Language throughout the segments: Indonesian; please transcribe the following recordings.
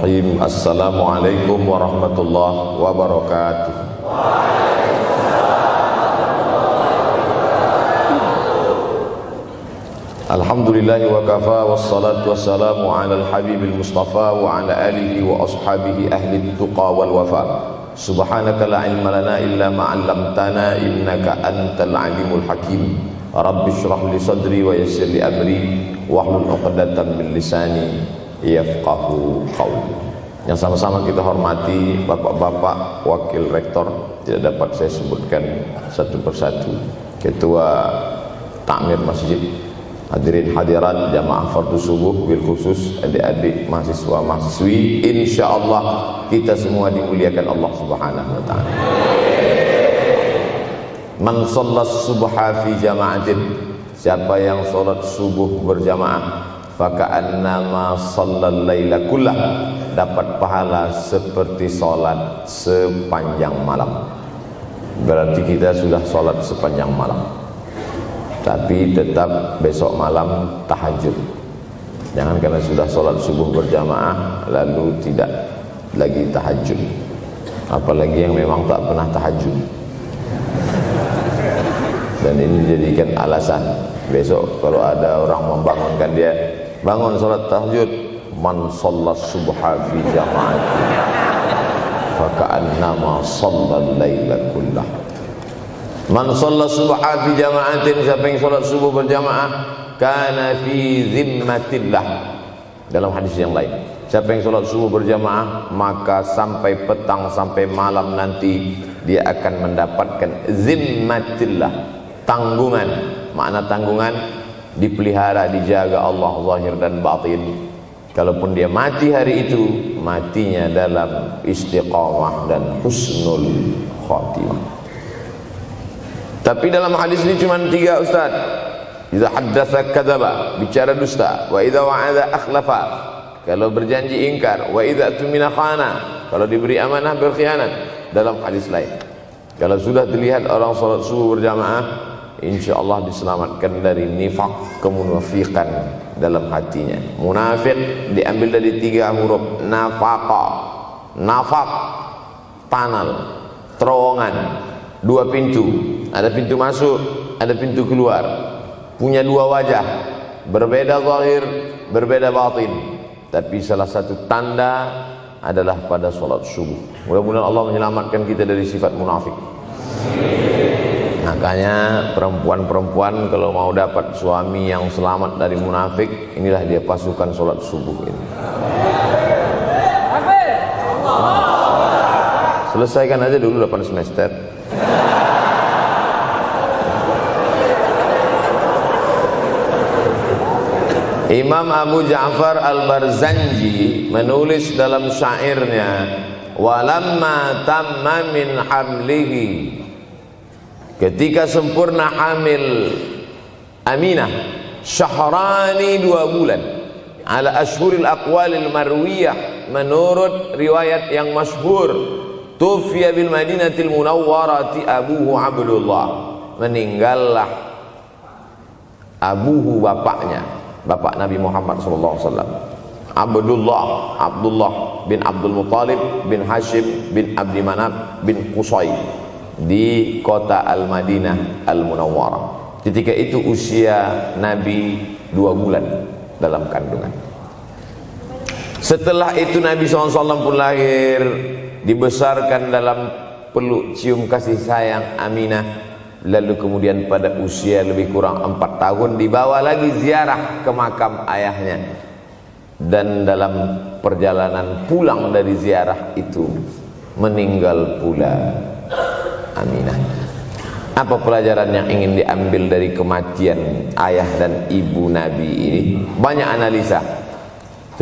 Bismillahirrahmanirrahim. Assalamualaikum warahmatullahi wabarakatuh. Alhamdulillahi wa kafa, wassalatu wassalamu ala al-habibil mustafa wa ala alihi wa ashabihi ahli tuqa wal wafa. Subhanaka la ilma lana illa ma 'allamtana innaka antal alimul hakim. Rabbi shrah li sadri wa yassir li amri wahlul 'uqdatam min lisani yafqahu qawli. Yang sama-sama kita hormati bapak-bapak wakil rektor, tidak dapat saya sebutkan satu persatu, ketua takmir masjid, hadirin hadirat jamaah fardu subuh, bil khusus adik-adik mahasiswa mahasiswi, insyaallah kita semua dimuliakan Allah Subhanahu wa taala. Man shallas subha fi jama'atin, siapa yang salat subuh berjamaah, faka'annama shallal laila kullah, dapat pahala seperti salat sepanjang malam. Berarti kita sudah salat sepanjang malam, tapi tetap besok malam tahajud. Jangan karena sudah sholat subuh berjamaah lalu tidak lagi tahajud. Apalagi yang memang tak pernah tahajud, dan ini dijadikan alasan. Besok kalau ada orang membangunkan dia, bangun sholat tahajud, man shallas subha fi jama'atin faka'annama shallal laila kullah. Man shalla subha fi jama'atin, siapa yang salat subuh berjamaah, kana fi zimmatillah. Dalam hadis yang lain, siapa yang salat subuh berjamaah, maka sampai petang sampai malam nanti dia akan mendapatkan zimmatillah, tanggungan. Makna tanggungan, dipelihara, dijaga Allah zahir dan batin. Kalaupun dia mati hari itu, matinya dalam istiqamah dan husnul khatimah. Tapi dalam hadis ini cuma 3 Ustaz. Idza haddatsa kadzaba, bicara dusta. Wa idza wa'ada akhlafa, kalau berjanji ingkar. Wa idza tumina khana, kalau diberi amanah berkhianat. Dalam hadis lain, kalau sudah dilihat orang salat subuh berjamaah, insyaallah diselamatkan dari nifaq, kemunafikan dalam hatinya. Munafik diambil dari 3 huruf, nafaqa. Nafaq, tanal, terowongan, 2 pintu. Ada pintu masuk, ada pintu keluar. Punya 2 wajah, berbeda zahir, berbeda batin. Tapi salah satu tanda adalah pada salat subuh. Mudah-mudahan Allah menyelamatkan kita dari sifat munafik. Makanya perempuan-perempuan kalau mau dapat suami yang selamat dari munafik, inilah dia pasukan salat subuh ini. Selesaikan aja dulu 8 semester. Imam Abu Ja'far Al-Barzanji menulis dalam syairnya, walamma tamma min hamlihi, ketika sempurna hamil Aminah, syahrani 2 bulan, ala ashhuril aqwalil marwiyah, menurut riwayat yang masyhur, tufiya bil madinatil munawwarati abuhu Abdullah, meninggallah abuhu, bapaknya, bapak Nabi Muhammad SAW, Abdullah bin Abdul Muttalib bin Hashim bin Abdi Manaf bin Qusay, di kota Al-Madinah Al-Munawwarah. Ketika itu usia Nabi 2 bulan dalam kandungan. Setelah itu Nabi SAW pun lahir, dibesarkan dalam peluk cium kasih sayang Aminah. Lalu kemudian pada usia lebih kurang 4 tahun dibawa lagi ziarah ke makam ayahnya. Dan dalam perjalanan pulang dari ziarah itu meninggal pula Aminah. Apa pelajaran yang ingin diambil dari kematian ayah dan ibu Nabi ini? Banyak analisa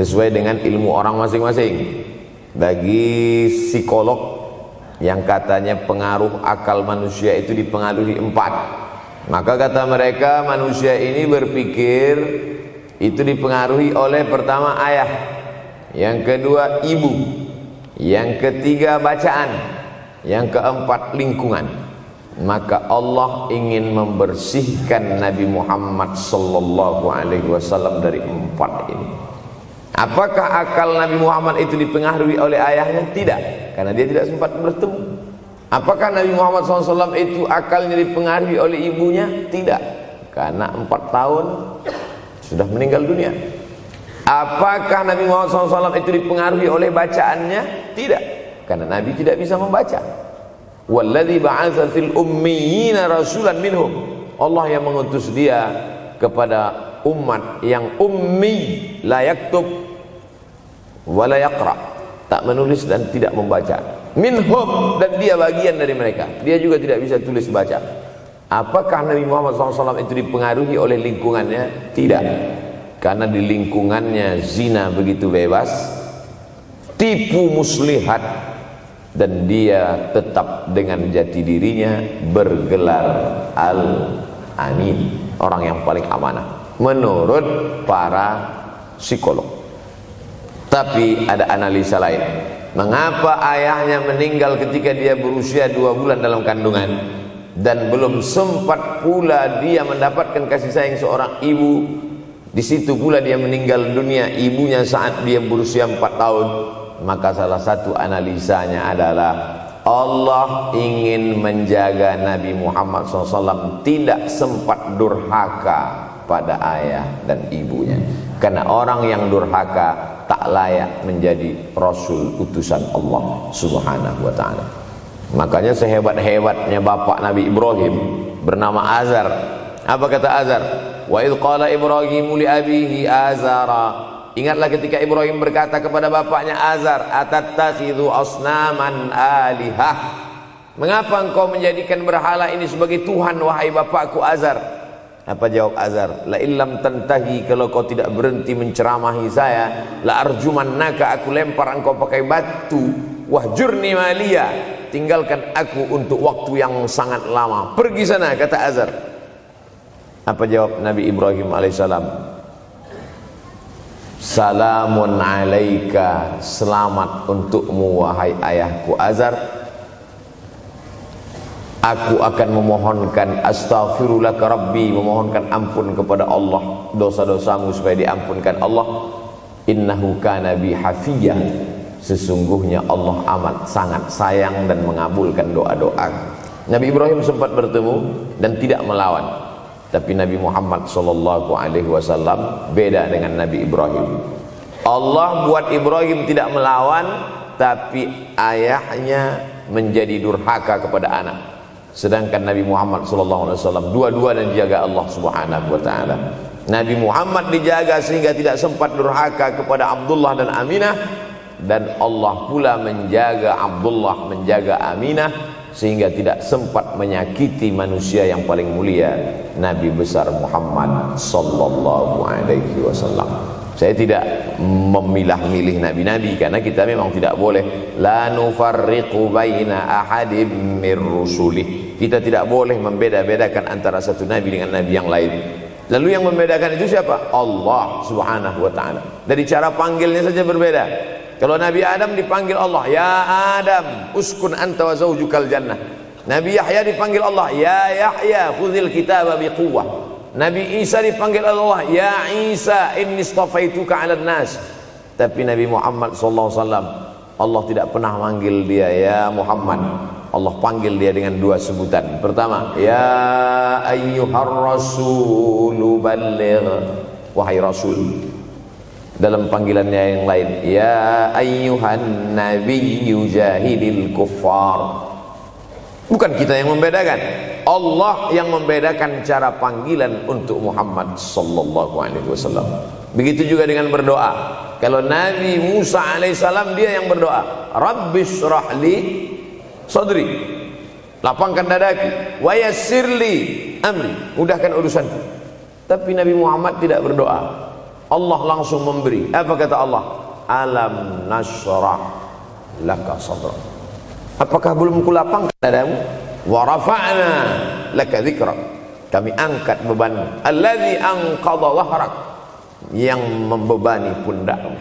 sesuai dengan ilmu orang masing-masing. Bagi psikolog yang katanya pengaruh akal manusia itu dipengaruhi 4, maka kata mereka manusia ini berpikir itu dipengaruhi oleh pertama ayah, yang kedua ibu, yang ketiga bacaan, yang keempat lingkungan. Maka Allah ingin membersihkan Nabi Muhammad sallallahu alaihi wasallam dari 4 ini. Apakah akal Nabi Muhammad itu dipengaruhi oleh ayahnya? Tidak, karena dia tidak sempat bertemu. Apakah Nabi Muhammad SAW itu akalnya dipengaruhi oleh ibunya? Tidak, karena 4 tahun sudah meninggal dunia. Apakah Nabi Muhammad SAW itu dipengaruhi oleh bacaannya? Tidak, karena Nabi tidak bisa membaca. Walladzi ba'atsa fil ummiyina rasulan minhum. Allah yang mengutus dia kepada umat yang ummi, la yaktub wa la yaqra, tak menulis dan tidak membaca. Minhum, dan dia bagian dari mereka, dia juga tidak bisa tulis baca. Apakah Nabi Muhammad SAW itu dipengaruhi oleh lingkungannya? Tidak, karena di lingkungannya zina begitu bebas, tipu muslihat, dan dia tetap dengan jati dirinya bergelar Al-Amin, orang yang paling amanah menurut para psikolog. Tapi ada analisa lain. Mengapa ayahnya meninggal ketika dia berusia 2 bulan dalam kandungan, dan belum sempat pula dia mendapatkan kasih sayang seorang ibu? Di situ pula dia meninggal dunia, ibunya saat dia berusia 4 tahun. Maka salah satu analisanya adalah Allah ingin menjaga Nabi Muhammad SAW tidak sempat durhaka pada ayah dan ibunya, karena orang yang durhaka tak layak menjadi Rasul utusan Allah Subhanahu wa ta'ala. Makanya sehebat-hebatnya bapak Nabi Ibrahim bernama Azar. Apa kata Azar? Wa idh qala Ibrahimu li abihi Azara. Ingatlah ketika Ibrahim berkata kepada bapaknya Azar, atattakhidhu asnaman alihah. Mengapa engkau menjadikan berhala ini sebagai Tuhan, wahai bapakku Azar? Apa jawab Azar? La illam tantahi, kalau kau tidak berhenti menceramahi saya, la arjumannaka, aku lempar engkau pakai batu. Wahjurni maliya, tinggalkan aku untuk waktu yang sangat lama. Pergi sana, kata Azar. Apa jawab Nabi Ibrahim alaihissalam? Salamun alaika, selamat untukmu wahai ayahku Azar. Aku akan memohonkan astaghfirulaka rabbi, memohonkan ampun kepada Allah dosa-dosamu supaya diampunkan Allah. Innahu kana bi hafiyya, sesungguhnya Allah amat sangat sayang dan mengabulkan doa-doa. Nabi Ibrahim sempat bertemu dan tidak melawan. Tapi Nabi Muhammad SAW beda dengan Nabi Ibrahim. Allah buat Ibrahim tidak melawan, tapi ayahnya menjadi durhaka kepada anak. Sedangkan Nabi Muhammad SAW dua-dua dan dijaga Allah Subhanahu wa ta'ala. Nabi Muhammad dijaga sehingga tidak sempat durhaka kepada Abdullah dan Aminah, dan Allah pula menjaga Abdullah, menjaga Aminah, sehingga tidak sempat menyakiti manusia yang paling mulia, Nabi besar Muhammad sallallahu alaihi wasallam. Saya tidak memilah-milih nabi-nabi, karena kita memang tidak boleh la nufarriqu baina ahadim mir rusulih. Kita tidak boleh membeda-bedakan antara satu nabi dengan nabi yang lain. Lalu yang membedakan itu siapa? Allah Subhanahu wa ta'ala. Dari cara panggilnya saja berbeda. Kalau Nabi Adam dipanggil Allah, ya Adam uskun anta wa zawjukal jannah. Nabi Yahya dipanggil Allah, ya Yahya khudhil kitaba biquwwah. Nabi Isa dipanggil Allah, ya Isa inni istafaituka 'alan nas. Tapi Nabi Muhammad sallallahu alaihi wasallam, Allah tidak pernah manggil dia ya Muhammad. Allah panggil dia dengan 2 sebutan. Pertama, ya ayyuhar rasulu balligh, wahai rasul. Dalam panggilannya yang lain, ya ayyuhan nabiyyu jahidil kuffar. Bukan kita yang membedakan, Allah yang membedakan cara panggilan untuk Muhammad sallallahu alaihi wasallam. Begitu juga dengan berdoa. Kalau Nabi Musa alaihissalam, dia yang berdoa, Rabbis shrahli sadri, lapangkan dadaku, wa yassirli amri, mudahkan urusanku. Tapi Nabi Muhammad tidak berdoa, Allah langsung memberi. Apa kata Allah? Alam nashrah laka sadrak. Apakah belum kulapangkan dadamu? Wa rafa'na laka dzikrak, kami angkat bebanmu. Alladzi anqadha dhahrak, yang membebani pundakmu.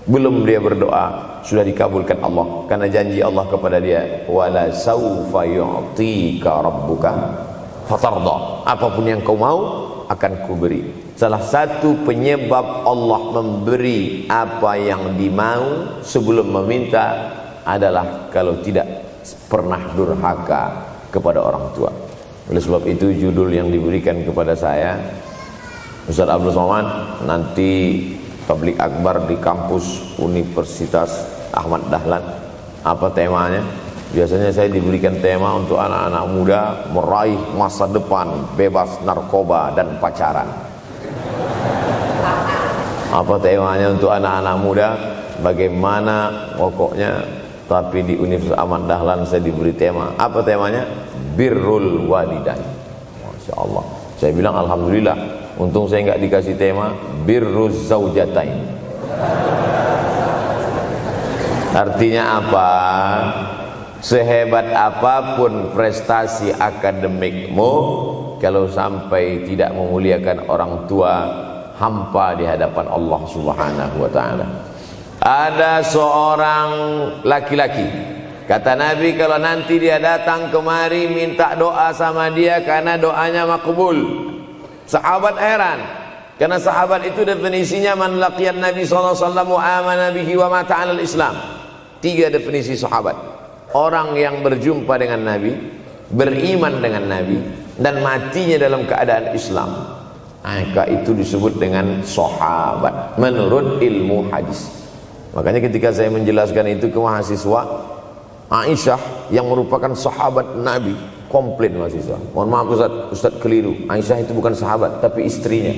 Belum dia berdoa, sudah dikabulkan Allah, karena janji Allah kepada dia, wala saufa yu'tika rabbuka fatarda, apapun yang kau mau akan kuberi. salah satu penyebab Allah memberi apa yang dimau sebelum meminta adalah kalau tidak pernah durhaka kepada orang tua. Oleh sebab itu judul yang diberikan kepada saya, Ustaz Abdul Somad, nanti tablik akbar di kampus Universitas Ahmad Dahlan. Apa temanya? Biasanya saya diberikan tema untuk anak-anak muda meraih masa depan bebas narkoba dan pacaran. Apa temanya untuk anak-anak muda? Bagaimana pokoknya. Tapi di Universitas Ahmad Dahlan saya diberi tema. Apa temanya? Birrul walidain. Masya Allah. Saya bilang alhamdulillah, untung saya nggak dikasih tema birruz zaujatain. Artinya apa? Sehebat apapun prestasi akademikmu, kalau sampai tidak memuliakan orang tua, hampa di hadapan Allah Subhanahu wa ta'ala. Ada seorang laki-laki, kata Nabi, kalau nanti dia datang kemari minta doa sama dia karena doanya makbul. Sahabat heran, karena sahabat itu definisinya man laqiyan Nabi sallallahu alaihi wasallam wa amana bihi wa mata 'alal Islam. 3 definisi sahabat: orang yang berjumpa dengan Nabi, beriman dengan Nabi, dan matinya dalam keadaan Islam. Maka itu disebut dengan sahabat menurut ilmu hadis. Makanya ketika saya menjelaskan itu ke mahasiswa, Aisyah yang merupakan sahabat Nabi, komplain mahasiswa, mohon maaf Ustaz keliru, Aisyah itu bukan sahabat tapi istrinya.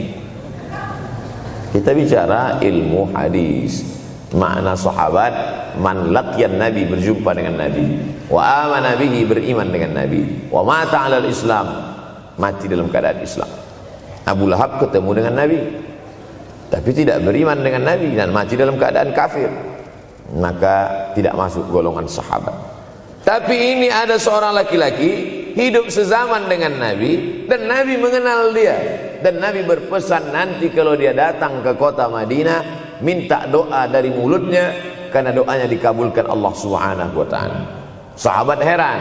Kita bicara ilmu hadis. Makna sahabat, man laqiyan Nabi, berjumpa dengan Nabi, wa amana bihi, beriman dengan Nabi, wa mata 'alal Islam, mati dalam keadaan Islam. Abu Lahab ketemu dengan Nabi tapi tidak beriman dengan Nabi dan mati dalam keadaan kafir, maka tidak masuk golongan sahabat. Tapi ini ada seorang laki-laki hidup sezaman dengan Nabi dan Nabi mengenal dia, dan Nabi berpesan nanti kalau dia datang ke kota Madinah minta doa dari mulutnya karena doanya dikabulkan Allah Subhanahu wa ta'ala. Sahabat heran,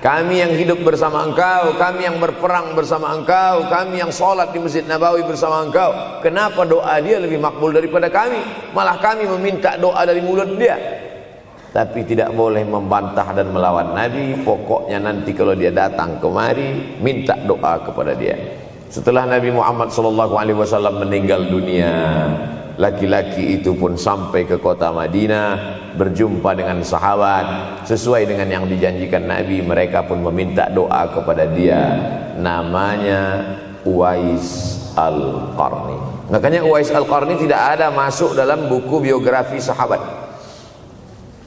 kami yang hidup bersama engkau, kami yang berperang bersama engkau, kami yang sholat di Masjid Nabawi bersama engkau, kenapa doa dia lebih makbul daripada kami? Malah kami meminta doa dari mulut dia. Tapi tidak boleh membantah dan melawan Nabi. Pokoknya nanti kalau dia datang kemari minta doa kepada dia. Setelah Nabi Muhammad SAW meninggal dunia, laki-laki itu pun sampai ke kota Madinah, berjumpa dengan sahabat. Sesuai dengan yang dijanjikan Nabi, mereka pun meminta doa kepada dia. Namanya Uwais Al-Qarni. Makanya Uwais Al-Qarni tidak ada masuk dalam buku biografi sahabat.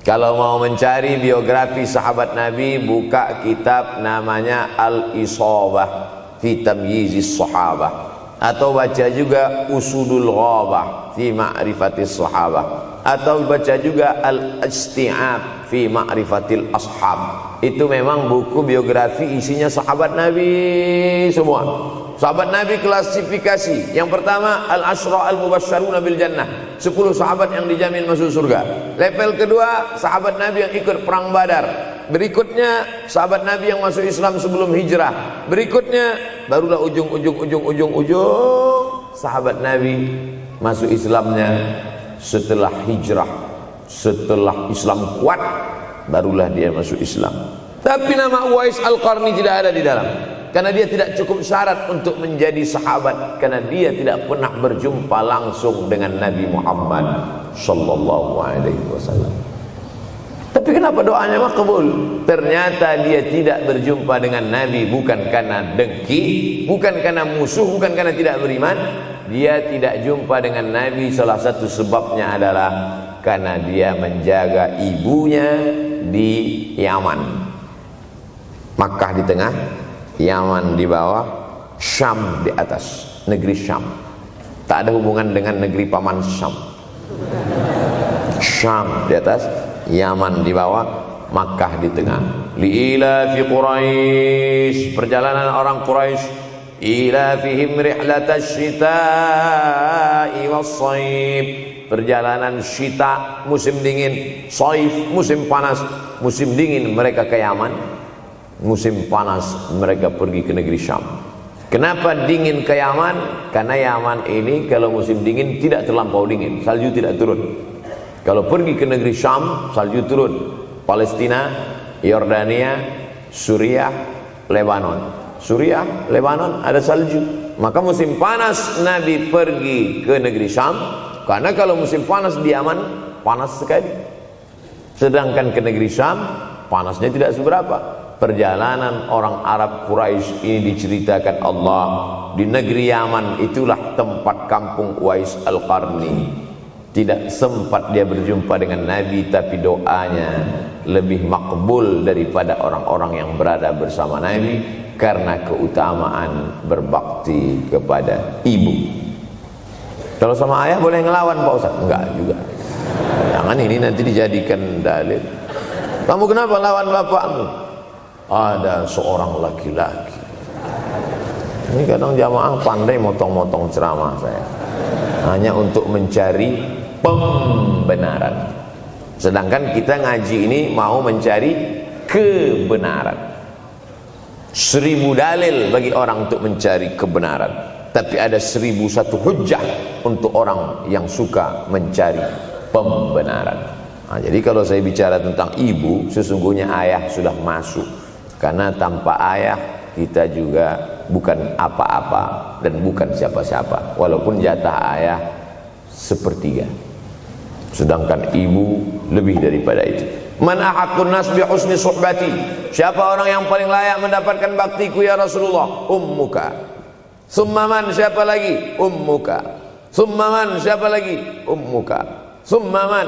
Kalau mau mencari biografi sahabat Nabi, buka kitab namanya Al-Isabah fi Tamyizis Sahabah, atau baca juga Usudul Ghabah fi Ma'rifatis Sahabah, atau baca juga Al-Isti'ab fi Ma'rifatil Ashab. Itu memang buku biografi isinya sahabat Nabi semua. Sahabat Nabi klasifikasi. Yang pertama, Al-Ashra Al-Mubashsharuna bil Jannah, 10 sahabat yang dijamin masuk surga. Level kedua, sahabat Nabi yang ikut perang Badar. Berikutnya, sahabat Nabi yang masuk Islam sebelum hijrah. Berikutnya, barulah ujung sahabat Nabi masuk Islamnya setelah hijrah, setelah Islam kuat, barulah dia masuk Islam. Tapi nama Uwais Al-Qarni tidak ada di dalam, karena dia tidak cukup syarat untuk menjadi sahabat, karena dia tidak pernah berjumpa langsung dengan Nabi Muhammad sallallahu alaihi wasallam. Tapi kenapa doanya makbul? Ternyata dia tidak berjumpa dengan Nabi bukan karena dengki, bukan karena musuh, bukan karena tidak beriman. Dia tidak jumpa dengan Nabi, salah satu sebabnya adalah karena dia menjaga ibunya di Yaman. Makkah di tengah, Yaman di bawah, Syam di atas, negeri Syam. Tak ada hubungan dengan negeri paman Syam. Syam di atas, Yaman di bawah, Makkah di tengah. Liila fi Quraisy, perjalanan orang Quraisy. Ila fihim rihlatash shita'i was-shaib, perjalanan syita musim dingin, shaif musim panas. Musim dingin mereka ke Yaman, musim panas mereka pergi ke negeri Syam. Kenapa dingin ke Yaman? Karena Yaman ini kalau musim dingin tidak terlampau dingin, salju tidak turun. Kalau pergi ke negeri Syam, salju turun. Palestina, Yordania, Suriah, Lebanon. Suriah, Lebanon ada salju. Maka musim panas Nabi pergi ke negeri Syam, karena kalau musim panas di Yaman panas sekali. Sedangkan ke negeri Syam panasnya tidak seberapa. Perjalanan orang Arab Quraisy ini diceritakan Allah, di negeri Yaman itulah tempat kampung Uwais Al-Qarni. Tidak sempat dia berjumpa dengan Nabi, tapi doanya lebih makbul daripada orang-orang yang berada bersama Nabi, karena keutamaan berbakti kepada ibu. Kalau sama ayah boleh ngelawan Pak Ustaz? Enggak juga. Jangan ini nanti dijadikan dalil. Kamu kenapa lawan bapakmu? Ada seorang laki-laki. Ini kadang jamaah pandai motong-motong ceramah saya, hanya untuk mencari pembenaran. Sedangkan kita ngaji ini mau mencari kebenaran. 1000 dalil bagi orang untuk mencari kebenaran, tapi ada 1001 hujjah untuk orang yang suka mencari pembenaran. Nah, jadi kalau saya bicara tentang ibu, sesungguhnya ayah sudah masuk. Karena tanpa ayah kita juga bukan apa-apa dan bukan siapa-siapa. Walaupun jatah ayah sepertiga, sedangkan ibu lebih daripada itu. Man ahaqqun nas bi husni suhbati. Siapa orang yang paling layak mendapatkan baktiku ya Rasulullah? Ummuka. Summa man, siapa lagi? Ummuka. Summa man, siapa lagi? Ummuka. Summa man,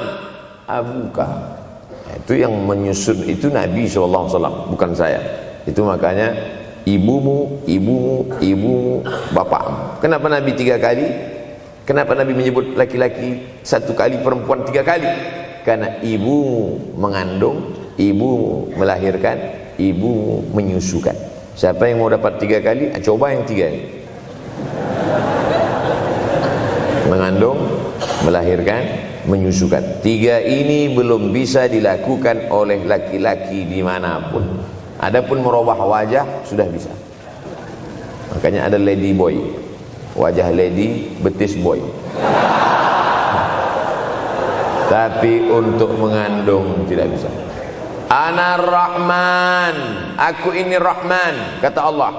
abuka. Itu yang menyusun itu Nabi SAW, bukan saya. Itu makanya ibumu, ibumu, ibumu, bapakmu. Kenapa Nabi 3 kali? Kenapa Nabi menyebut laki-laki 1 kali, perempuan 3 kali? Karena ibumu mengandung, ibumu melahirkan, ibumu menyusukan. Siapa yang mau dapat 3 kali? Coba yang 3 ini. Mengandung, melahirkan, menyusukan. 3 ini belum bisa dilakukan oleh laki-laki dimanapun. Adapun merubah wajah sudah bisa. Makanya ada lady boy, wajah lady, betis boy. Tapi untuk mengandung tidak bisa. Ana Rahman, aku ini Rahman, kata Allah.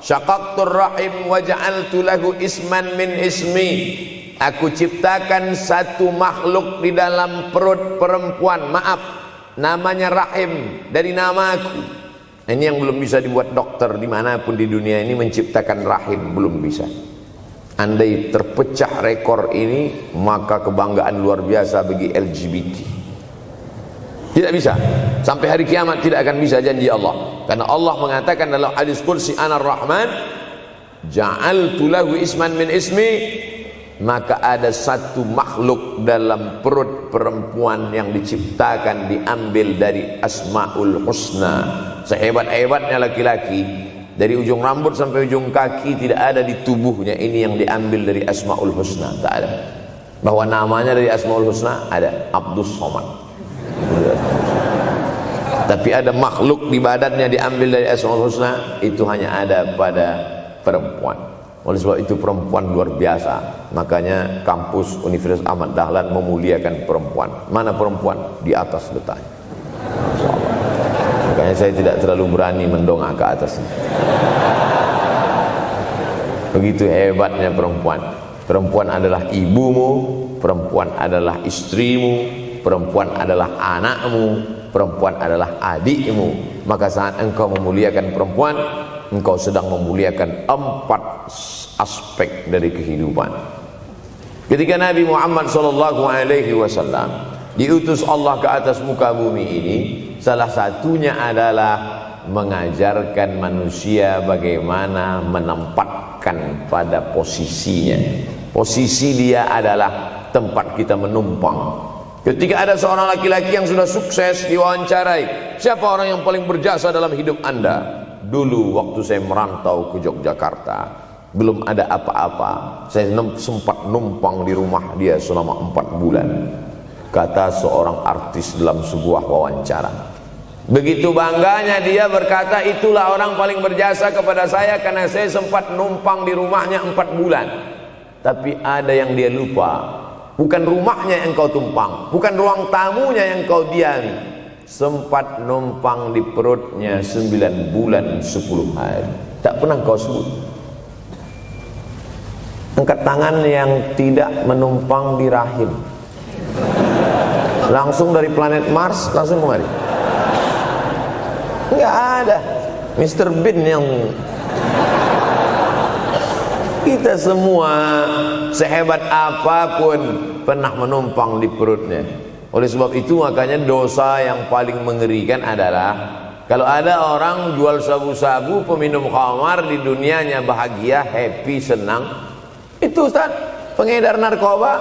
Syaqaqtur rahim wa ja'altu lahu isman min ismi. Aku ciptakan satu makhluk di dalam perut perempuan, maaf, namanya rahim, dari namaku. Ini yang belum bisa dibuat dokter dimanapun di dunia ini, menciptakan rahim, belum bisa. Andai terpecah rekor ini, maka kebanggaan luar biasa bagi LGBT. Tidak bisa, sampai hari kiamat tidak akan bisa, janji Allah. Karena Allah mengatakan dalam hadis qudsi, Ana Rahman ja'altu lahu isman min ismi. Maka ada satu makhluk dalam perut perempuan yang diciptakan, diambil dari Asmaul Husna. Sehebat-hebatnya laki-laki, dari ujung rambut sampai ujung kaki tidak ada di tubuhnya ini yang diambil dari Asmaul Husna, tak ada. Bahwa namanya dari Asmaul Husna ada, Abdus Somad. Tapi ada makhluk di badannya diambil dari Asmaul Husna, itu hanya ada pada perempuan. Oleh sebab itu perempuan luar biasa. Makanya kampus Universitas Ahmad Dahlan memuliakan perempuan. Mana perempuan? Di atas letaknya. Makanya saya tidak terlalu berani mendongak ke atas. Begitu hebatnya perempuan. Perempuan adalah ibumu, perempuan adalah istrimu, perempuan adalah anakmu, perempuan adalah adikmu. Maka saat engkau memuliakan perempuan, engkau sedang memuliakan 4 aspek dari kehidupan. Ketika Nabi Muhammad SAW diutus Allah ke atas muka bumi ini, salah satunya adalah mengajarkan manusia bagaimana menempatkan pada posisinya. Posisi dia adalah tempat kita menumpang. Ketika ada seorang laki-laki yang sudah sukses diwawancarai, siapa orang yang paling berjasa dalam hidup Anda? Dulu waktu saya merantau ke Yogyakarta, belum ada apa-apa, saya sempat numpang di rumah dia selama 4 bulan. Kata seorang artis dalam sebuah wawancara, Begitu bangganya dia berkata, itulah orang paling berjasa kepada saya karena saya sempat numpang di rumahnya 4 bulan. Tapi ada yang dia lupa, bukan rumahnya yang kau tumpang, bukan ruang tamunya yang kau diami, sempat numpang di perutnya 9 bulan 10 hari. Tak pernah kau sebut. Angkat tangan yang tidak menumpang di rahim, langsung dari planet Mars langsung kemari. Enggak ada. Mr. Bean yang kita semua sehebat apapun pernah menumpang di perutnya. Oleh sebab itu makanya dosa yang paling mengerikan adalah kalau ada orang jual sabu-sabu, peminum khamar, di dunianya bahagia, happy, senang. Itu Ustaz, pengedar narkoba,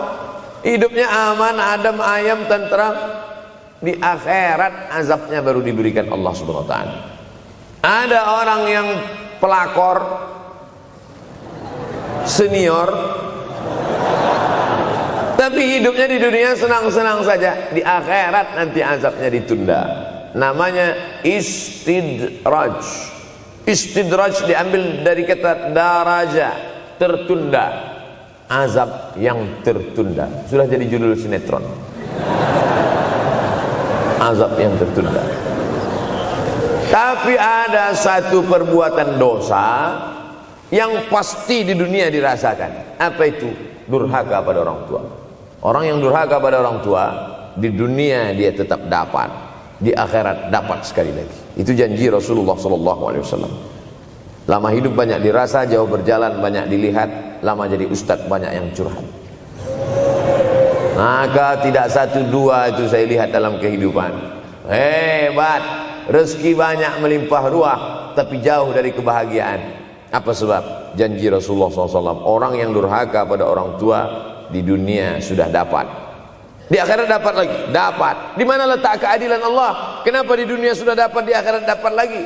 hidupnya aman, adem, ayam, tentram. Di akhirat azabnya baru diberikan Allah Subhanahu wa taala. Ada orang yang pelakor senior tapi hidupnya di dunia senang-senang saja, di akhirat nanti azabnya ditunda. Namanya istidraj. Istidraj diambil dari kata daraja, tertunda. Azab yang tertunda. Sudah jadi judul sinetron. Azab yang tertunda. Tapi ada satu perbuatan dosa yang pasti di dunia dirasakan. Apa itu? Durhaka pada orang tua. Orang yang durhaka pada orang tua, di dunia dia tetap dapat, di akhirat dapat sekali lagi. Itu janji Rasulullah SAW. Lama hidup banyak dirasa, jauh berjalan banyak dilihat, lama jadi ustadz banyak yang curhat. Maka tidak 1 2 itu saya lihat dalam kehidupan. Hebat, rezeki banyak melimpah ruah, tapi jauh dari kebahagiaan. Apa sebab? Janji Rasulullah SAW. Orang yang durhaka pada orang tua di dunia sudah dapat, di akhirat dapat lagi. Dapat. Di mana letak keadilan Allah? Kenapa di dunia sudah dapat, di akhirat dapat lagi?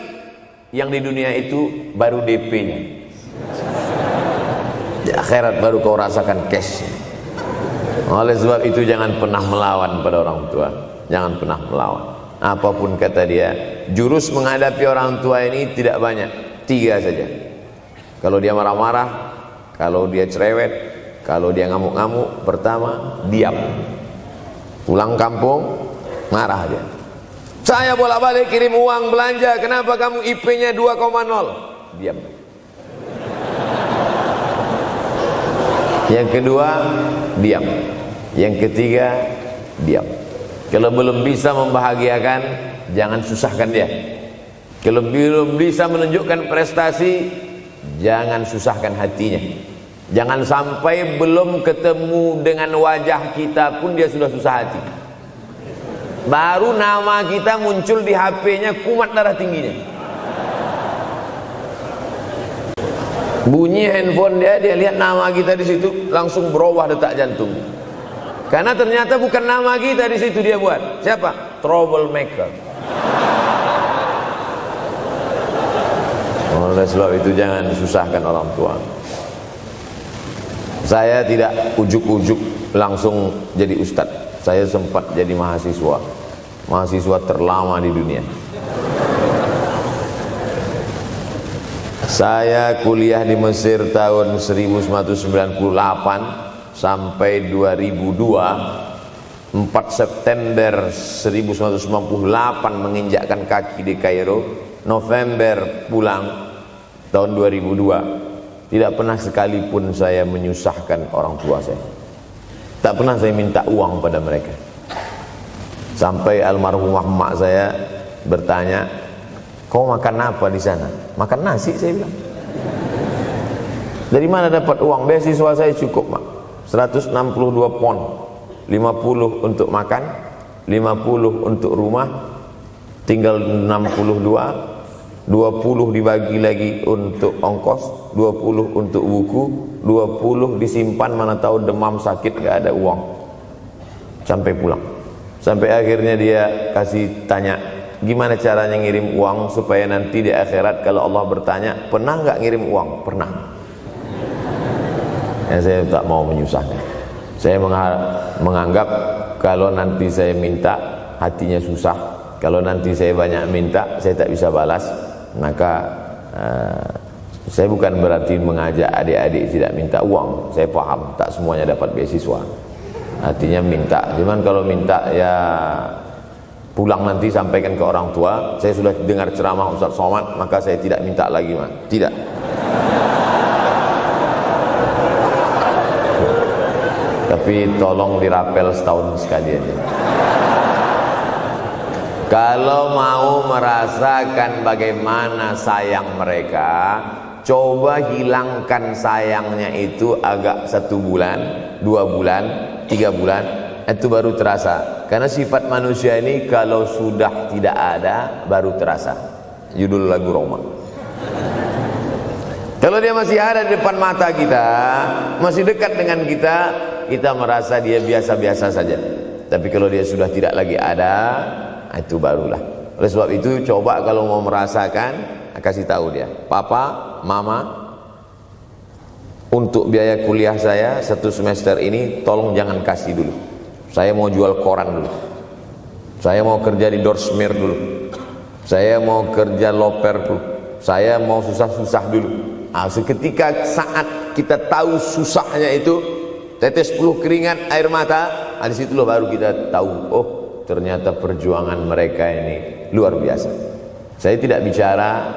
Yang di dunia itu baru DP-nya, di akhirat baru kau rasakan cash-nya. Oleh sebab itu jangan pernah melawan pada orang tua. Jangan pernah melawan. Apapun kata dia, jurus menghadapi orang tua ini tidak banyak, 3 saja. Kalau dia marah-marah, kalau dia cerewet, kalau dia ngamuk-ngamuk, pertama diam. Pulang kampung marah dia. Saya bolak-balik kirim uang belanja, kenapa kamu IP-nya 2,0? Diam. Yang kedua, diam. Yang ketiga, diam. Kalau belum bisa membahagiakan, jangan susahkan dia. Kalau belum bisa menunjukkan prestasi, jangan susahkan hatinya. Jangan sampai belum ketemu dengan wajah kita pun dia sudah susah hati. Baru nama kita muncul di HP-nya, kumat darah tingginya. Bunyi handphone dia lihat nama kita di situ, langsung berubah detak jantung. Karena ternyata bukan nama kita di situ dia buat. Siapa? Troublemaker. Oleh sebab itu jangan susahkan orang tua. Saya tidak ujuk-ujuk langsung jadi ustadz. Saya sempat jadi mahasiswa terlama di dunia. Saya kuliah di Mesir tahun 1998 sampai 2002. 4 September 1998 menginjakkan kaki di Kairo. November pulang tahun 2002. Tidak pernah sekalipun saya menyusahkan orang tua saya. Tak pernah saya minta uang pada mereka. Sampai almarhumah emak saya bertanya, kau makan apa di sana? Makan nasi, saya bilang. Dari mana dapat uang? Beasiswa saya cukup, Mak. 162 pon. 50 untuk makan, 50 untuk rumah, tinggal 62. 20 dibagi lagi untuk ongkos, 20 untuk buku, 20 disimpan, mana tahu demam sakit gak ada uang. Sampai pulang. Sampai akhirnya dia kasih tanya, gimana caranya ngirim uang supaya nanti di akhirat kalau Allah bertanya, pernah gak ngirim uang? Pernah. Ya, saya tak mau menyusahkan. Saya menganggap kalau nanti saya minta hatinya susah, kalau nanti saya banyak minta, saya tak bisa balas, maka saya bukan berarti mengajak adik-adik tidak minta uang. Saya paham tak semuanya dapat beasiswa, artinya minta. Cuman kalau minta ya pulang nanti sampaikan ke orang tua, saya sudah dengar ceramah Ustaz Somad, maka saya tidak minta lagi, man. Tidak. Tapi tolong dirapel setahun sekali aja. Kalau mau merasakan bagaimana sayang mereka, coba hilangkan sayangnya itu agak 1 bulan, 2 bulan, 3 bulan, itu baru terasa. Karena sifat manusia ini kalau sudah tidak ada baru terasa. Judul lagu Roma. Kalau dia masih ada di depan mata kita, masih dekat dengan kita, kita merasa dia biasa-biasa saja. Tapi kalau dia sudah tidak lagi ada, itu barulah. Oleh sebab itu coba kalau mau merasakan, kasih tahu dia, papa, mama, untuk biaya kuliah saya 1 semester ini tolong jangan kasih dulu. Saya mau jual koran dulu, saya mau kerja di Dorsmir dulu, saya mau kerja loper dulu, saya mau susah-susah dulu. Seketika saat kita tahu susahnya itu, tetes peluh keringat, air mata, di situ loh baru kita tahu, oh ternyata perjuangan mereka ini luar biasa. Saya tidak bicara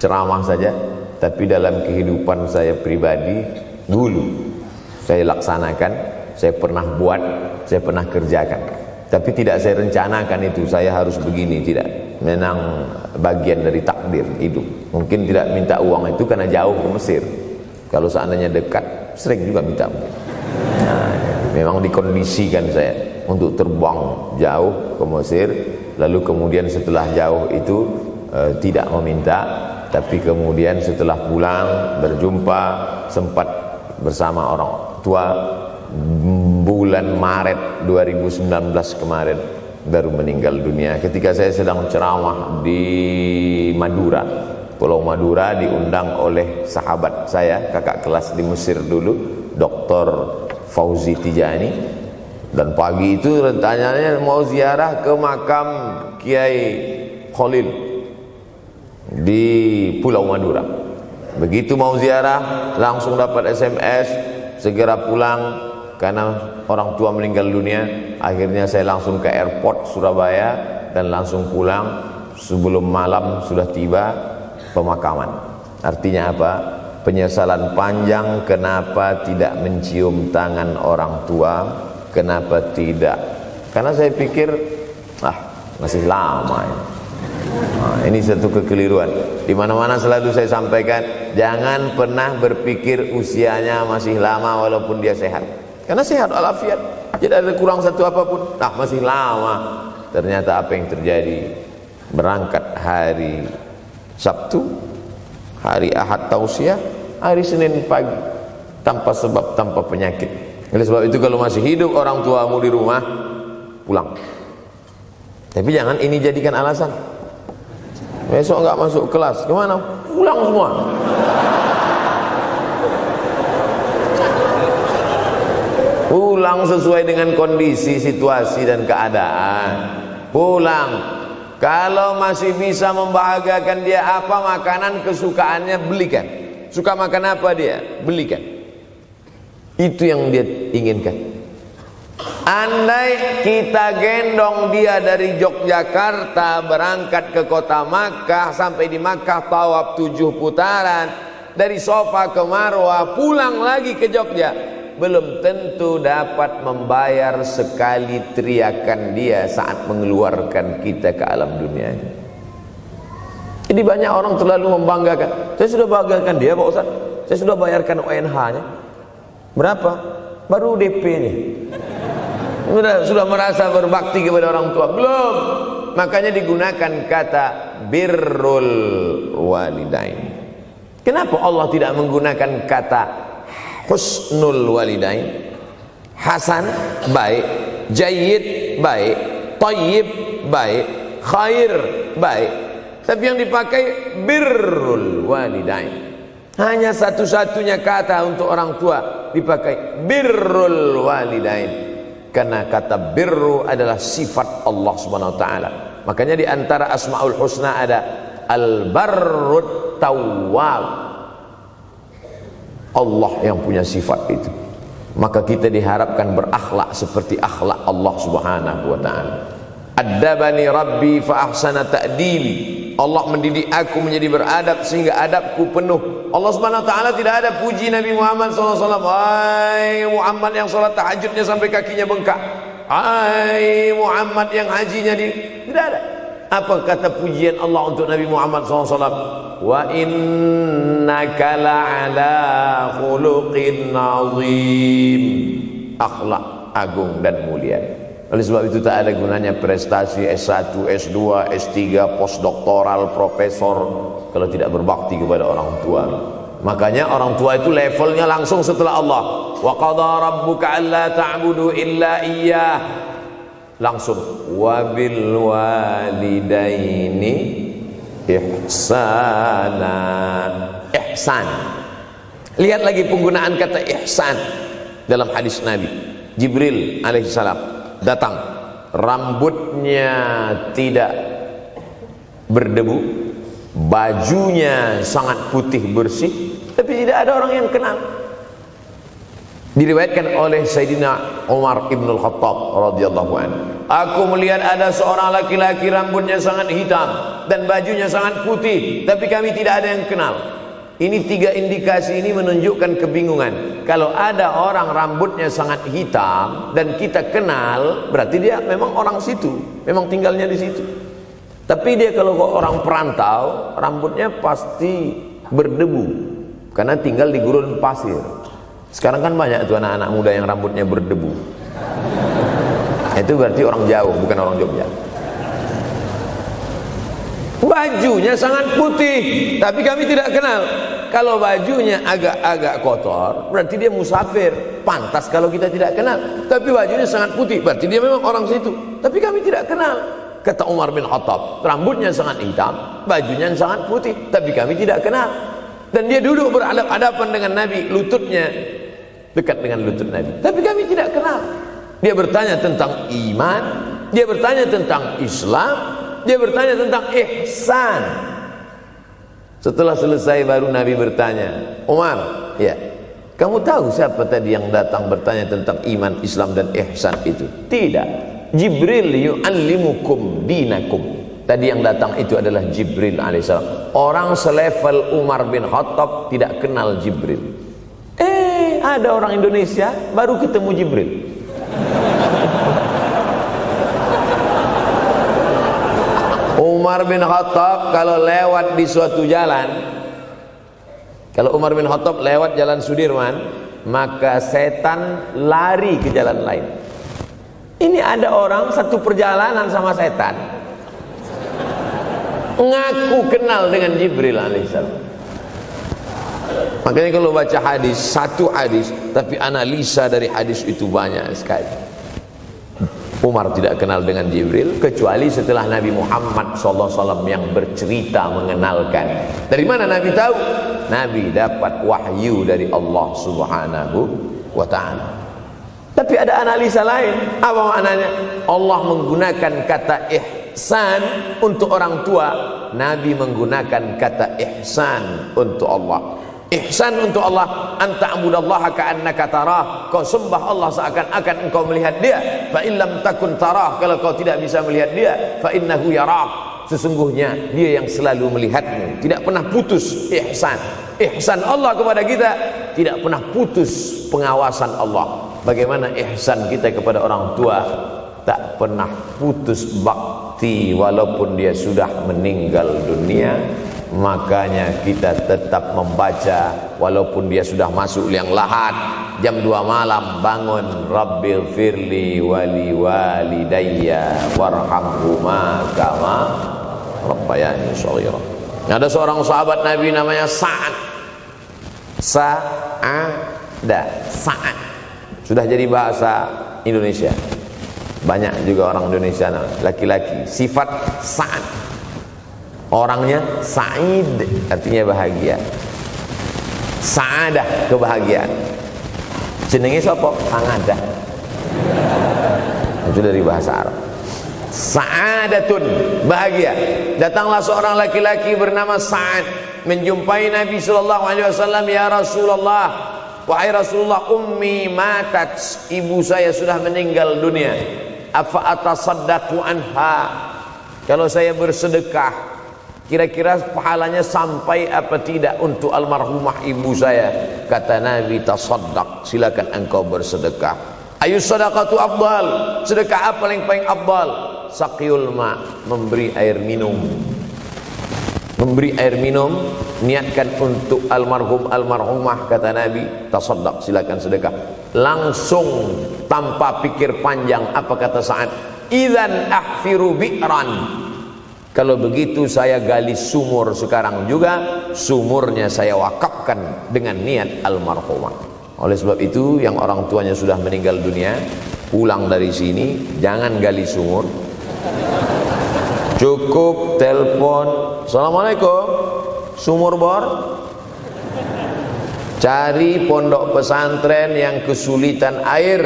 ceramah saja, tapi dalam kehidupan saya pribadi dulu saya laksanakan, saya pernah buat, saya pernah kerjakan. Tapi tidak saya rencanakan itu saya harus begini, tidak. Memang bagian dari takdir hidup. Mungkin tidak minta uang itu karena jauh ke Mesir. Kalau seandainya dekat, sering juga minta. Nah, memang dikondisikan saya untuk terbang jauh ke Mesir, lalu kemudian setelah jauh itu tidak meminta, tapi kemudian setelah pulang berjumpa, sempat bersama orang tua. Bulan Maret 2019 kemarin baru meninggal dunia ketika saya sedang ceramah di Madura, Pulau Madura, diundang oleh sahabat saya, kakak kelas di Mesir dulu, Dr. Fauzi Tijani. Dan pagi itu rencananya mau ziarah ke makam Kiai Khalil di Pulau Madura. Begitu mau ziarah langsung dapat SMS segera pulang karena orang tua meninggal dunia. Akhirnya saya langsung ke airport Surabaya dan langsung pulang. Sebelum malam sudah tiba pemakaman. Artinya apa? Penyesalan panjang kenapa tidak mencium tangan orang tua, kenapa tidak. Karena saya pikir masih lama ya. Nah, ini satu kekeliruan. Di mana-mana selalu saya sampaikan, jangan pernah berpikir usianya masih lama walaupun dia sehat. Karena sehat walafiat, tidak ada kurang satu apapun. Masih lama. Ternyata apa yang terjadi? Berangkat hari Sabtu, hari Ahad tausiah, hari Senin pagi, tanpa sebab, tanpa penyakit. Oleh sebab itu kalau masih hidup orang tuamu di rumah, pulang. Tapi jangan ini jadikan alasan. Besok enggak masuk kelas, kemana? Pulang semua. Pulang sesuai dengan kondisi, situasi dan keadaan. Pulang. Kalau masih bisa membahagiakan dia apa makanan kesukaannya, belikan. Suka makan apa dia? Belikan. Itu yang dia inginkan. Andai kita gendong dia dari Yogyakarta berangkat ke kota Makkah, sampai di Makkah tawaf 7 putaran, dari Safa ke Marwah, pulang lagi ke Jogja, belum tentu dapat membayar sekali teriakan dia saat mengeluarkan kita ke alam dunia. Jadi banyak orang terlalu membanggakan. Saya sudah banggakan dia Pak Ustaz, saya sudah bayarkan ONH-nya. Berapa? Baru DP-nya. Sudah merasa berbakti kepada orang tua? Belum. Makanya digunakan kata birrul walidain. Kenapa Allah tidak menggunakan kata husnul walidain? Hasan baik, jayyid baik, thayyib baik, khair baik. Tapi yang dipakai birrul walidain. Hanya satu-satunya kata untuk orang tua dipakai birrul walidain. Karena kata birru adalah sifat Allah Subhanahu wa taala. Makanya di antara Asmaul Husna ada Al-Barrut Tawwab. Allah yang punya sifat itu. Maka kita diharapkan berakhlak seperti akhlak Allah Subhanahu wa taala. Addabani Rabbi fa ahsana ta'dibi. Allah mendidik aku menjadi beradab sehingga adabku penuh. Allah Subhanahu wa taala tidak ada puji Nabi Muhammad SAW. Hai Muhammad yang salat tahajudnya sampai kakinya bengkak. Hai Muhammad yang hajinya tidak ada. Apa kata pujian Allah untuk Nabi Muhammad SAW? Wa innaka la'ala khuluqin azim. Akhlak agung dan mulia. Oleh sebab itu tak ada gunanya prestasi S1, S2, S3, postdoktoral, profesor kalau tidak berbakti kepada orang tua. Makanya orang tua itu levelnya langsung setelah Allah. Wa qadha rabbuka alla ta'budu illa iyyah. Langsung wa bil walidaini ihsana. Ihsan. Lihat lagi penggunaan kata ihsan dalam hadis Nabi. Jibril alaihissalam datang, rambutnya tidak berdebu, bajunya sangat putih bersih, tapi tidak ada orang yang kenal. Diriwayatkan oleh Sayyidina Umar ibn al-Khattab radhiyallahu anhu, aku melihat ada seorang laki-laki rambutnya sangat hitam dan bajunya sangat putih, tapi kami tidak ada yang kenal. Ini tiga indikasi ini menunjukkan kebingungan. Kalau ada orang rambutnya sangat hitam dan kita kenal, berarti dia memang orang situ, memang tinggalnya di situ. Tapi dia kalau orang perantau, rambutnya pasti berdebu karena tinggal di gurun pasir. Sekarang kan banyak tuh anak-anak muda yang rambutnya berdebu. Itu berarti orang jauh, bukan orang Jogja. Bajunya sangat putih, tapi kami tidak kenal. Kalau bajunya agak-agak kotor, berarti dia musafir. Pantas kalau kita tidak kenal. Tapi bajunya sangat putih, berarti dia memang orang situ. Tapi kami tidak kenal. Kata Umar bin Khattab, rambutnya sangat hitam, bajunya sangat putih, tapi kami tidak kenal. Dan dia duduk berhadapan dengan Nabi, lututnya dekat dengan lutut Nabi, tapi kami tidak kenal. Dia bertanya tentang iman, dia bertanya tentang Islam, dia bertanya tentang ihsan. Setelah selesai baru Nabi bertanya, Umar, ya, kamu tahu siapa tadi yang datang bertanya tentang iman, Islam dan ihsan itu? Tidak, Jibril yu'allimukum dinakum. Tadi yang datang itu adalah Jibril alaihissalam. Orang selevel Umar bin Khattab tidak kenal Jibril. Ada orang Indonesia baru ketemu Jibril. Umar bin Khattab kalau lewat di suatu jalan, kalau Umar bin Khattab lewat jalan Sudirman, maka setan lari ke jalan lain. Ini ada orang satu perjalanan sama setan, ngaku kenal dengan Jibril alaihissalam. Makanya kalau baca hadis, satu hadis, tapi analisa dari hadis itu banyak sekali. Umar tidak kenal dengan Jibril kecuali setelah Nabi Muhammad SAW yang bercerita mengenalkan. Dari mana Nabi tahu? Nabi dapat wahyu dari Allah Subhanahu wa ta'ala. Tapi ada analisa lain. Apa maknanya? Allah menggunakan kata ihsan untuk orang tua, Nabi menggunakan kata ihsan untuk Allah. Ihsan untuk Allah, anta'budallaha ka'annaka tarah, kau sembah Allah seakan-akan engkau melihat dia. Fa in lam takun tarah, kalau kau tidak bisa melihat dia, fa innahu yarak, sesungguhnya dia yang selalu melihatmu. Tidak pernah putus ihsan. Ihsan Allah kepada kita, tidak pernah putus pengawasan Allah. Bagaimana ihsan kita kepada orang tua? Tak pernah putus bakti walaupun dia sudah meninggal dunia. Makanya kita tetap membaca walaupun dia sudah masuk liang lahat, jam 2 malam bangun, Rabbil firli wali walidayya warhamhuma kama rabbayani shaghira. Ada seorang sahabat Nabi namanya Sa'ad. Sa'ad sudah jadi bahasa Indonesia. Banyak juga orang Indonesia laki-laki sifat Sa'ad. Orangnya Sa'id, artinya bahagia. Sa'adah, kebahagiaan. Jenenge sapa? Sangadah. Itu dari bahasa Arab. Sa'adatun, bahagia. Datanglah seorang laki-laki bernama Sa'ad menjumpai Nabi sallallahu alaihi wasallam. Ya Rasulullah, wahai Rasulullah, ummi matat, ibu saya sudah meninggal dunia. Afa atasaddaqu anha, kalau saya bersedekah kira-kira pahalanya sampai apa tidak untuk almarhumah ibu saya? Kata Nabi, tasaddaq, silakan engkau bersedekah. Ayu sadaqatu afdal, sedekah apa yang paling afdal? Saqiyul ma, memberi air minum. Memberi air minum, niatkan untuk almarhum almarhumah, kata Nabi, tasaddaq, silakan sedekah. Langsung tanpa pikir panjang, apa kata Sa'ad? Idzan ahfiru bi'ran, kalau begitu saya gali sumur sekarang juga, sumurnya saya wakafkan dengan niat almarhumah. Oleh sebab itu, yang orang tuanya sudah meninggal dunia, pulang dari sini jangan gali sumur, cukup telepon, assalamualaikum, sumur bor. Cari pondok pesantren yang kesulitan air,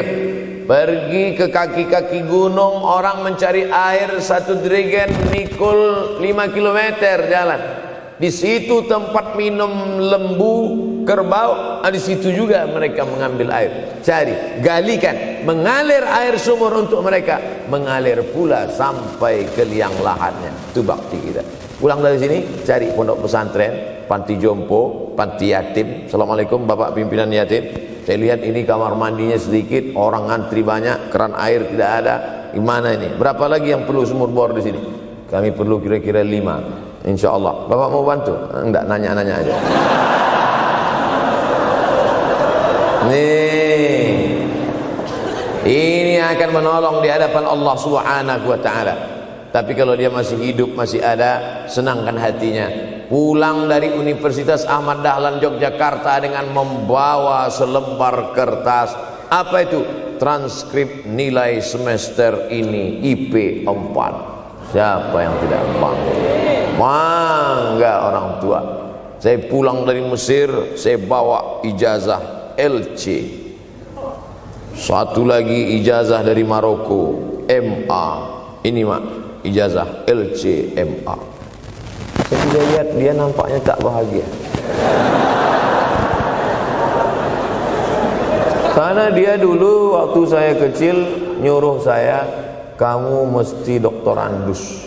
pergi ke kaki-kaki gunung, orang mencari air 1 jerigen mikul 5 km jalan. Di situ tempat minum lembu, kerbau, di situ juga mereka mengambil air. Cari, galikan, mengalir air sumur untuk mereka, mengalir pula sampai ke liang lahatnya. Itu bakti kita. Pulang dari sini, cari pondok pesantren, panti jompo, panti yatim. Assalamualaikum Bapak pimpinan yatim, saya lihat ini kamar mandinya sedikit, orang ngantri banyak, keran air tidak ada. Gimana ini? Berapa lagi yang perlu sumur bor di sini? Kami perlu kira-kira 5. Insya Allah. Bapak mau bantu? Enggak, nanya-nanya aja. Nih, ini akan menolong di hadapan Allah Subhanahu wa ta'ala. Tapi kalau dia masih hidup, masih ada, senangkan hatinya. Pulang dari Universitas Ahmad Dahlan Yogyakarta dengan membawa selembar kertas. Apa itu? Transkrip nilai semester ini IP 4. Siapa yang tidak bangga? Bangga orang tua. Saya pulang dari Mesir, saya bawa ijazah LC. Satu lagi ijazah dari Maroko, MA. Ini mak, ijazah LC MA. Saya tidak lihat dia nampaknya tak bahagia. Karena dia dulu waktu saya kecil nyuruh saya, kamu mesti doktorandus.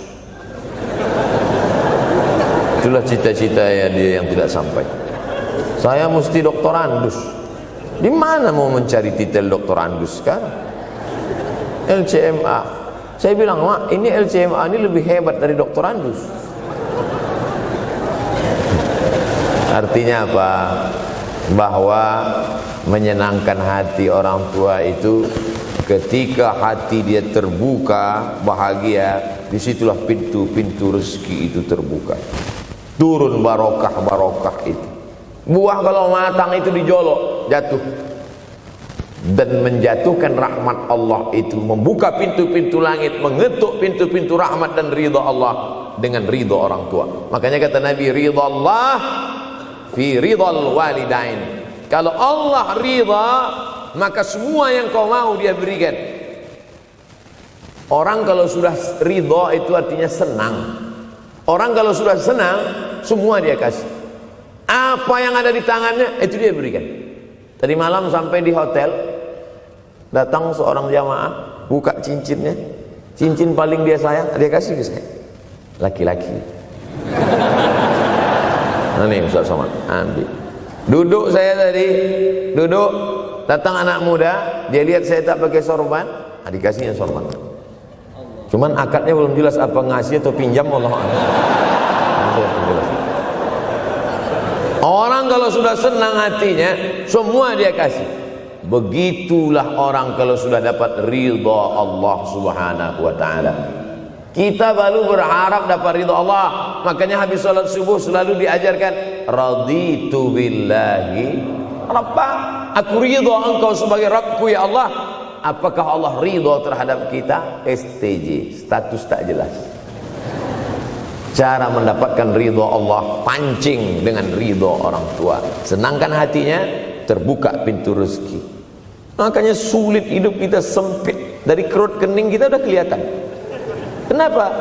Itulah cita-cita ya dia yang tidak sampai. Saya mesti doktorandus. Di mana mau mencari titel doktorandus sekarang? LCMA. Saya bilang, mak, ini LCMA ini lebih hebat dari doktorandus. Artinya apa? Bahwa menyenangkan hati orang tua itu ketika hati dia terbuka, bahagia, disitulah pintu-pintu rezeki itu terbuka. Turun barokah-barokah itu. Buah kalau matang itu dijolok, jatuh. Dan menjatuhkan rahmat Allah itu, membuka pintu-pintu langit, mengetuk pintu-pintu rahmat dan ridha Allah dengan ridha orang tua. Makanya kata Nabi, ridha Allah fi ridhal walidain. Kalau Allah ridha, maka semua yang kau mau dia berikan. Orang kalau sudah ridha itu artinya senang. Orang kalau sudah senang, semua dia kasih. Apa yang ada di tangannya, itu dia berikan. Tadi malam sampai di hotel, datang seorang jamaah, buka cincinnya. Cincin paling dia sayang, dia kasih ke saya. Laki-laki. Nah nih Ustaz Somad, ambil. Duduk saya tadi, duduk. Datang anak muda, dia lihat saya tak pakai sorban, dikasihnya sorban. Cuman akadnya belum jelas apa ngasih atau pinjam, Allah. Orang kalau sudah senang hatinya, semua dia kasih. Begitulah orang kalau sudah dapat ridha Allah Subhanahu wa ta'ala. Kita baru berharap dapat ridha Allah. Makanya habis salat subuh selalu diajarkan, raditu billahi Rabba, aku ridha engkau sebagai Rabbku ya Allah. Apakah Allah ridha terhadap kita? STJ, status tak jelas. Cara mendapatkan ridha Allah, pancing dengan ridha orang tua. Senangkan hatinya, terbuka pintu rezeki. Makanya sulit hidup kita, sempit. Dari kerut kening kita udah kelihatan. Kenapa?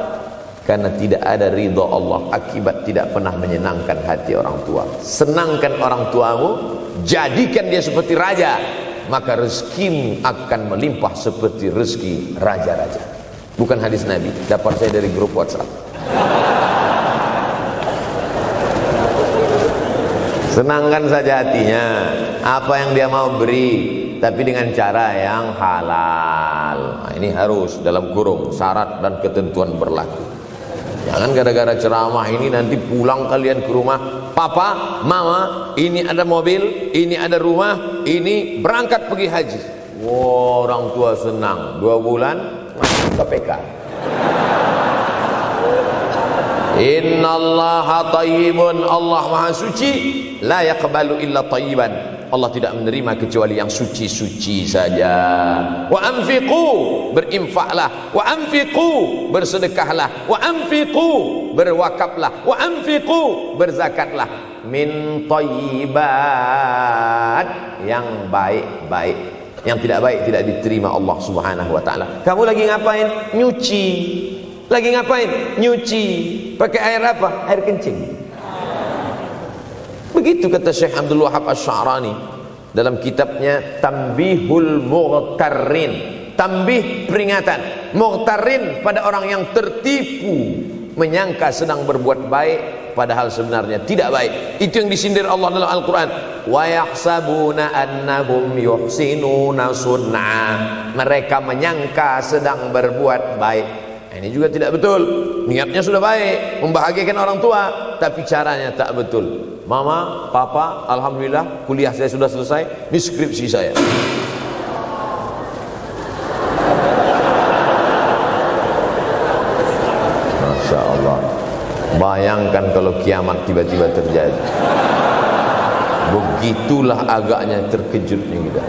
Karena tidak ada ridha Allah akibat tidak pernah menyenangkan hati orang tua. Senangkan orang tuamu, jadikan dia seperti raja, maka rezekimu akan melimpah seperti rezeki raja-raja. Bukan hadis Nabi, dapat saya dari grup WhatsApp. Senangkan saja hatinya, apa yang dia mau beri, tapi dengan cara yang halal. Nah, ini harus dalam kurung syarat dan ketentuan berlaku. Jangan gara-gara ceramah ini nanti pulang kalian ke rumah, papa, mama, ini ada mobil, ini ada rumah, ini berangkat pergi haji. Wow, orang tua senang, 2 bulan masuk KPK. Innallaha tayyibun, Allah maha suci, la yaqbalu illa tayyiban. Allah tidak menerima kecuali yang suci-suci saja. Wa anfiqu, berinfaklah. Wa anfiqu, bersedekahlah. Wa anfiqu, berwakaflah. Wa anfiqu, berzakatlah. Min thayyibat, yang baik-baik. Yang tidak baik tidak diterima Allah Subhanahu wa taala. Kamu lagi ngapain? Nyuci. Lagi ngapain? Nyuci. Pakai air apa? Air kencing. Begitu kata Syekh Abdul Wahab Asy-Sya'rani dalam kitabnya Tanbihul Mughtarrin. Tanbih, peringatan. Mughtarrin, pada orang yang tertipu, menyangka sedang berbuat baik padahal sebenarnya tidak baik. Itu yang disindir Allah dalam Al-Quran. Wa yahsabuna annahum yuhsinuna sun'a. Mereka menyangka sedang berbuat baik. Nah, ini juga tidak betul. Niatnya sudah baik, membahagiakan orang tua, tapi caranya tak betul. Mama, papa, alhamdulillah kuliah saya sudah selesai, ini skripsi saya. Masya Allah. Bayangkan kalau kiamat tiba-tiba terjadi. Begitulah agaknya terkejutnya kita.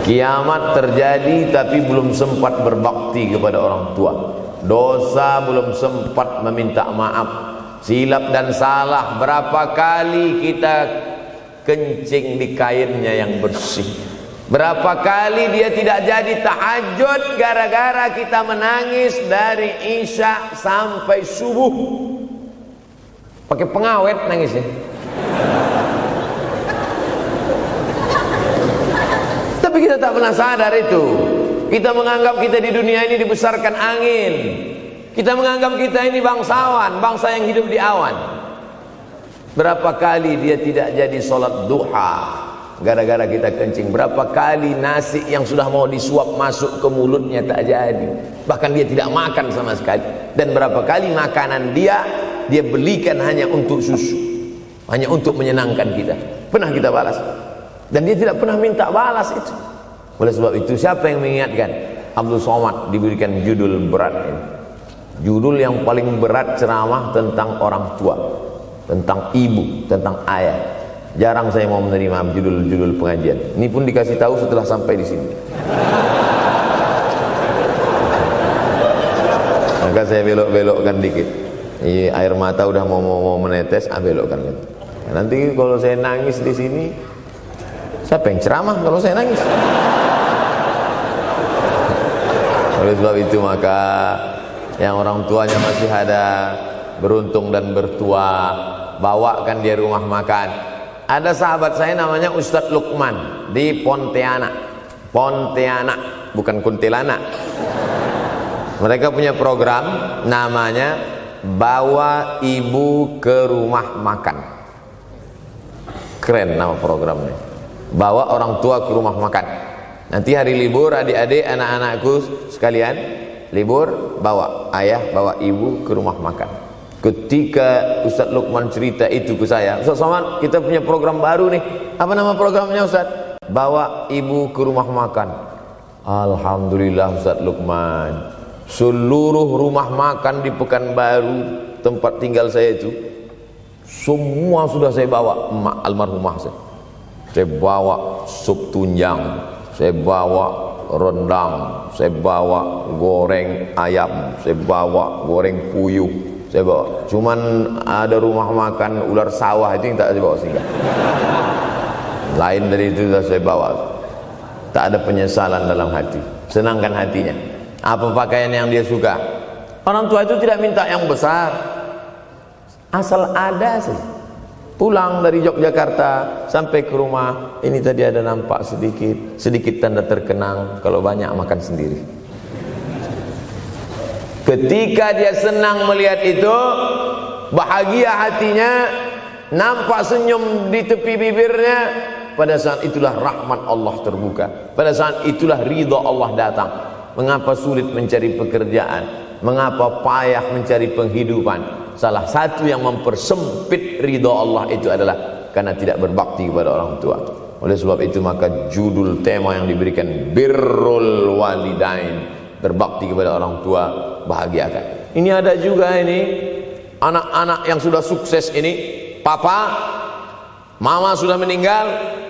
Kiamat terjadi tapi belum sempat berbakti kepada orang tua. Dosa belum sempat meminta maaf. Silap dan salah berapa kali kita kencing di kainnya yang bersih. Berapa kali dia tidak jadi tahajud gara-gara kita menangis dari Isya sampai subuh. Pakai pengawet nangisnya. Tapi kita tak pernah sadar itu. Kita menganggap kita di dunia ini dibesarkan angin. Kita menganggap kita ini bangsawan, bangsa yang hidup di awan. Berapa kali dia tidak jadi sholat duha gara-gara kita kencing. Berapa kali nasi yang sudah mau disuap masuk ke mulutnya tak jadi. Bahkan dia tidak makan sama sekali. Dan berapa kali makanan dia belikan hanya untuk susu, hanya untuk menyenangkan kita. Pernah kita balas. Dan dia tidak pernah minta balas itu. Oleh sebab itu, siapa yang mengingatkan? Abdul Somad diberikan judul berat ini. Judul yang paling berat ceramah tentang orang tua, tentang ibu, tentang ayah. Jarang saya mau menerima judul-judul pengajian. Ini pun dikasih tahu setelah sampai di sini. Maka saya belok-belokkan dikit. Ini air mata udah mau menetes, belokkan. Nanti kalau saya nangis di sini, siapa yang ceramah kalau saya nangis? Oleh sebab itu maka yang orang tuanya masih ada, beruntung dan bertua, bawakan dia rumah makan. Ada sahabat saya namanya Ustadz Lukman di Pontianak, bukan Kuntilanak. Mereka punya program namanya Bawa Ibu ke Rumah Makan. Keren nama programnya. Bawa orang tua ke rumah makan. Nanti hari libur adik-adik, anak-anakku sekalian libur, bawa ayah, bawa ibu ke rumah makan. Ketika Ustadz Lukman cerita itu ke saya, Ustadz Somad, kita punya program baru nih. Apa nama programnya Ustadz? Bawa ibu ke rumah makan. Alhamdulillah Ustadz Lukman, seluruh rumah makan di Pekanbaru tempat tinggal saya itu, semua sudah saya bawa. Emak almarhumah saya bawa sup tunjang, saya bawa rendang, saya bawa goreng ayam, saya bawa goreng puyuh, saya bawa. Cuman ada rumah makan ular sawah itu yang tak saya bawa singgah. Lain dari itu sudah saya bawa. Tak ada penyesalan dalam hati. senangkan hatinya. Apa pakaian yang dia suka? Orang tua itu tidak minta yang besar, asal ada saja. Pulang dari Yogyakarta sampai ke rumah, ini tadi ada nampak sedikit tanda terkenang, kalau banyak makan sendiri. Ketika dia senang melihat itu, bahagia hatinya, nampak senyum di tepi bibirnya, pada saat itulah rahmat Allah terbuka. Pada saat itulah ridha Allah datang. Mengapa sulit mencari pekerjaan? Mengapa payah mencari penghidupan? Salah satu yang mempersempit ridha Allah itu adalah karena tidak berbakti kepada orang tua. Oleh sebab itu maka judul tema yang diberikan birrul walidain, berbakti kepada orang tua, bahagiakan. Ini ada juga ini anak-anak yang sudah sukses ini, papa, mama sudah meninggal,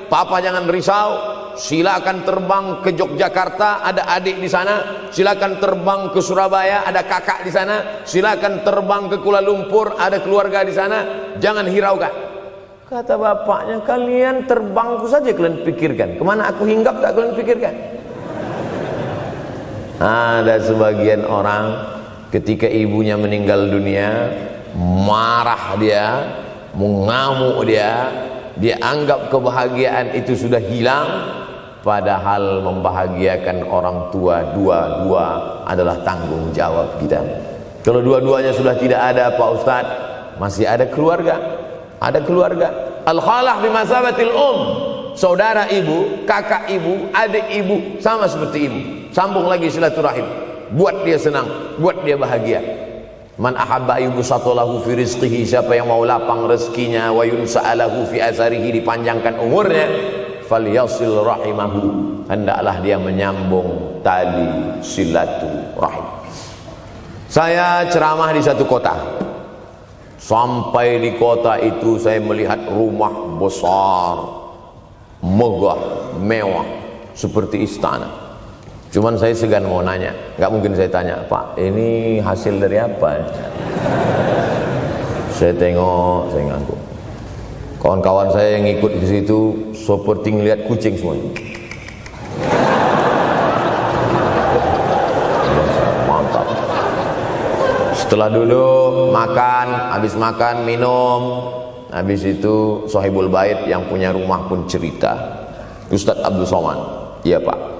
papa jangan risau, silakan terbang ke Yogyakarta, ada adik di sana, silakan terbang ke Surabaya, ada kakak di sana, silakan terbang ke Kuala Lumpur, ada keluarga di sana, jangan hiraukan. Kata bapaknya, kalian terbangku saja kalian pikirkan, kemana aku hinggap tak kalian pikirkan. Ada sebagian orang ketika ibunya meninggal dunia, marah dia, mengamuk dia anggap kebahagiaan itu sudah hilang, padahal membahagiakan orang tua dua-dua adalah tanggung jawab kita. Kalau dua-duanya sudah tidak ada Pak Ustadz, masih ada keluarga. Ada keluarga. Al-khalah bimasabatil saudara ibu, kakak ibu, adik ibu, sama seperti ibu. Sambung lagi silaturahim, buat dia senang, buat dia bahagia. Man ahabba yubsatalahu fi rizqihi, siapa yang mau lapang rezekinya, wa yunsa'alahu fi asarihi, dipanjangkan umurnya, falyasil rahimahu, hendaklah dia menyambung tali silaturahim. Saya ceramah di satu kota. Sampai di kota itu saya melihat rumah besar, megah, mewah, seperti istana. Cuman saya segan mau nanya, nggak mungkin saya tanya, Pak, ini hasil dari apa? Saya tengok, saya ngangguk. Kawan-kawan saya yang ikut di situ seperti ngelihat kucing semuanya. Mantap. Setelah dulu makan, habis makan minum, habis itu Sohibul Bait yang punya rumah pun cerita, Ustadz Abdul Somad, iya Pak.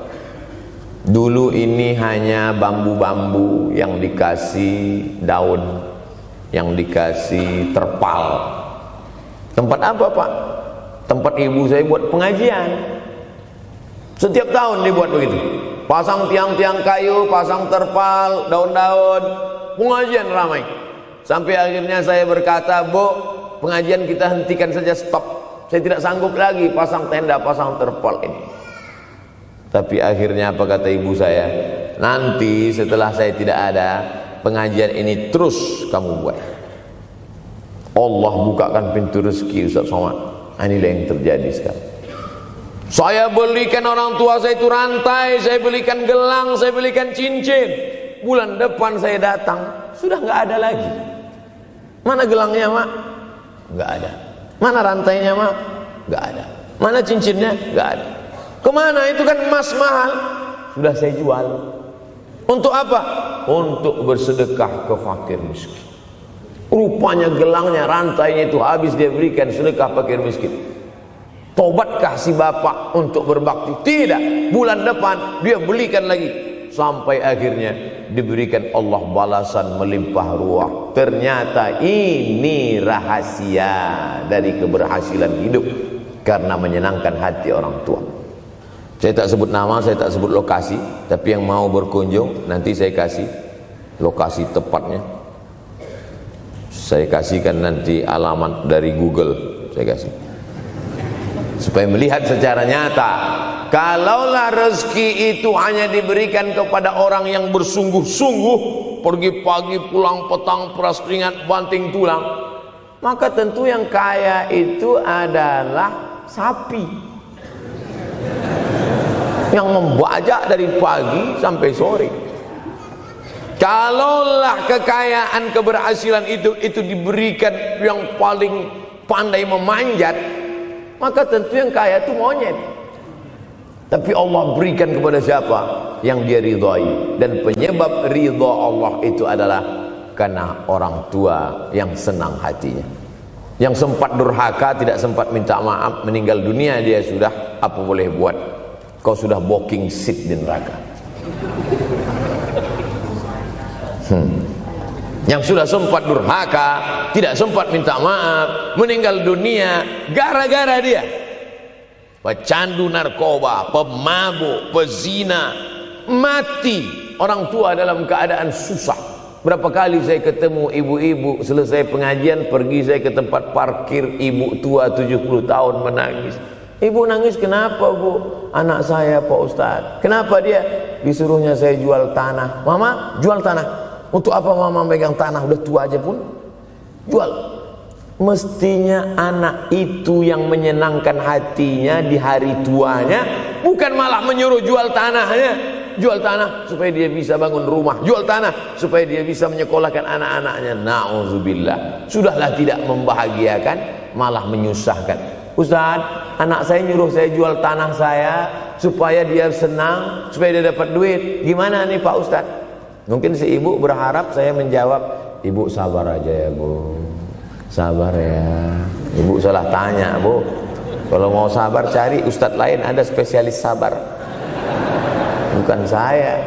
Dulu ini hanya bambu-bambu yang dikasih daun, yang dikasih terpal. Tempat apa Pak? Tempat ibu saya buat pengajian. Setiap tahun dibuat begitu. Pasang tiang-tiang kayu, pasang terpal, daun-daun, pengajian ramai. Sampai akhirnya saya berkata, Bu, pengajian kita hentikan saja, stop. Saya tidak sanggup lagi pasang tenda, pasang terpal ini. Tapi akhirnya apa kata ibu saya? Nanti setelah saya tidak ada, pengajian ini terus kamu buat. Allah bukakan pintu rezeki Ustaz Somad. Inilah yang terjadi sekarang. Saya belikan orang tua saya itu rantai, saya belikan gelang, saya belikan cincin. Bulan depan saya datang, sudah nggak ada lagi. Mana gelangnya Mak? Nggak ada. Mana rantainya Mak? Nggak ada. Mana cincinnya? Nggak ada. Kemana? Itu kan emas mahal. Sudah saya jual. Untuk apa? Untuk bersedekah ke fakir miskin. Rupanya gelangnya, rantainya itu habis dia berikan sedekah fakir miskin. Tobatkah si bapak untuk berbakti? Tidak. Bulan depan dia belikan lagi. Sampai akhirnya diberikan Allah balasan melimpah ruah. Ternyata ini rahasia dari keberhasilan hidup, karena menyenangkan hati orang tua. Saya tak sebut nama, saya tak sebut lokasi, tapi yang mau berkunjung nanti saya kasih lokasi tepatnya. Saya kasihkan nanti alamat dari Google, saya kasih. Supaya melihat secara nyata, kalaulah rezeki itu hanya diberikan kepada orang yang bersungguh-sungguh, pergi pagi pulang petang, peras keringat banting tulang, maka tentu yang kaya itu adalah sapi yang membajak dari pagi sampai sore. Kalaulah kekayaan keberhasilan itu diberikan yang paling pandai memanjat, maka tentu yang kaya itu monyet. Tapi Allah berikan kepada siapa yang dia ridhai. Dan penyebab ridha Allah itu adalah karena orang tua yang senang hatinya. Yang sempat durhaka, tidak sempat minta maaf, meninggal dunia dia sudah, apa boleh buat? Kau sudah booking seat di neraka. Yang sudah sempat durhaka, tidak sempat minta maaf, meninggal dunia gara-gara dia pecandu narkoba, pemabuk, pezina, mati. Orang tua dalam keadaan susah. Berapa kali saya ketemu ibu-ibu selesai pengajian, pergi saya ke tempat parkir, ibu tua 70 tahun menangis. Ibu nangis kenapa bu? Anak saya Pak Ustadz. Kenapa dia? Disuruhnya saya jual tanah. Mama jual tanah. Untuk apa mama megang tanah? Udah tua aja pun jual. Mestinya anak itu yang menyenangkan hatinya di hari tuanya, bukan malah menyuruh jual tanahnya. Jual tanah supaya dia bisa bangun rumah, jual tanah supaya dia bisa menyekolahkan anak-anaknya. Na'udzubillah. Sudahlah tidak membahagiakan, malah menyusahkan. Ustaz, anak saya nyuruh saya jual tanah saya supaya dia senang, supaya dia dapat duit. Gimana nih Pak Ustaz? Mungkin si ibu berharap saya menjawab, ibu sabar aja ya bu, sabar ya. Ibu salah tanya bu. Kalau mau sabar cari ustadz lain, ada spesialis sabar, bukan saya.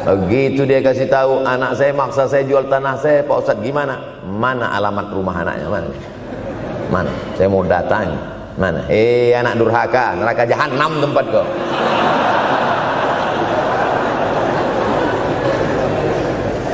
Begitu dia kasih tahu, anak saya maksa saya jual tanah saya, Pak Ustadz gimana? Mana alamat rumah anaknya? Mana? Saya mau datang. Mana? Anak durhaka, neraka jahanam tempat kau.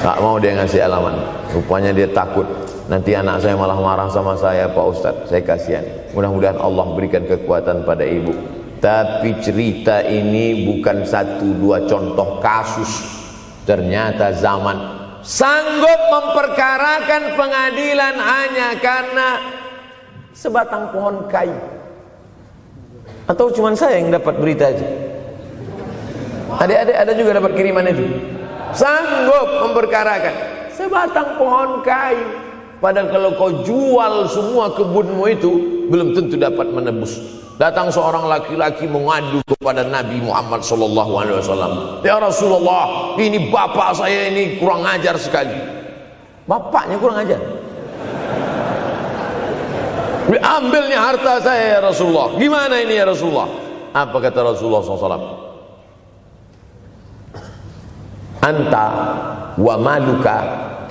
Tak mau dia ngasih alamat. Rupanya dia takut nanti anak saya malah marah sama saya, Pak Ustadz. Saya kasihan. Mudah-mudahan Allah berikan kekuatan pada ibu. Tapi cerita ini bukan satu dua contoh kasus. Ternyata zaman sanggup memperkarakan pengadilan hanya karena sebatang pohon kayu. Atau cuma saya yang dapat berita aja? Adik-adik ada juga dapat kiriman itu? Sanggup memperkarakan sebatang pohon kayu. Padahal kalau kau jual semua kebunmu itu, belum tentu dapat menebus. Datang seorang laki-laki mengadu kepada Nabi Muhammad SAW. Ya Rasulullah, ini bapak saya ini kurang ajar sekali. Bapaknya kurang ajar? Diambilnya harta saya ya Rasulullah. Gimana ini ya Rasulullah? Apa kata Rasulullah SAW? Anta wa maluka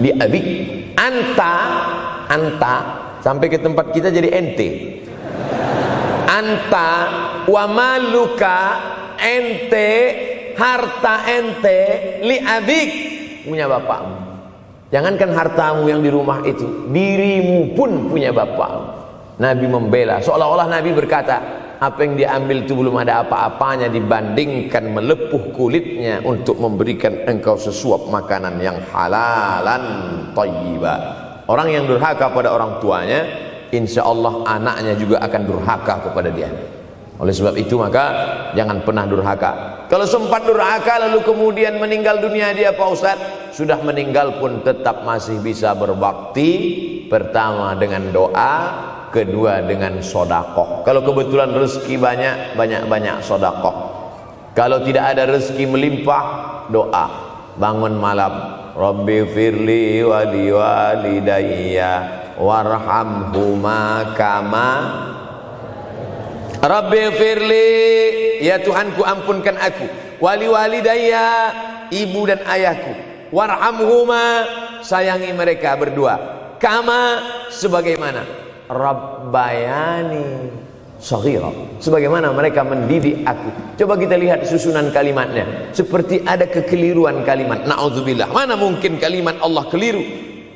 li abik. Anta sampai ke tempat kita jadi ente. Anta wa maluka, ente, harta ente, li abik, punya bapakmu. Jangankan hartamu yang di rumah itu, dirimu pun punya bapakmu. Nabi membela, seolah-olah Nabi berkata, apa yang diambil itu belum ada apa-apanya dibandingkan melepuh kulitnya untuk memberikan engkau sesuap makanan yang halalan thayyibah. Orang yang durhaka pada orang tuanya, insya Allah anaknya juga akan durhaka kepada dia. Oleh sebab itu maka jangan pernah durhaka. Kalau sempat durhaka lalu kemudian meninggal dunia dia Pak Ustaz, sudah meninggal pun tetap masih bisa berbakti. Pertama dengan doa, kedua dengan sodakoh. Kalau kebetulan rezeki banyak sodakoh. Kalau tidak ada rezeki melimpah, doa. Bangun malam, Rabbi firli wali walidayya warhamhuma kama Rabbi firli, ya Tuhanku ampunkan aku, wali walidayya, ibu dan ayahku, warhamhuma, sayangi mereka berdua, kama, sebagaimana Rabbayani saghira, sebagaimana mereka mendidik aku. Coba kita lihat susunan kalimatnya, seperti ada kekeliruan kalimat. Na'udzubillah, mana mungkin kalimat Allah keliru.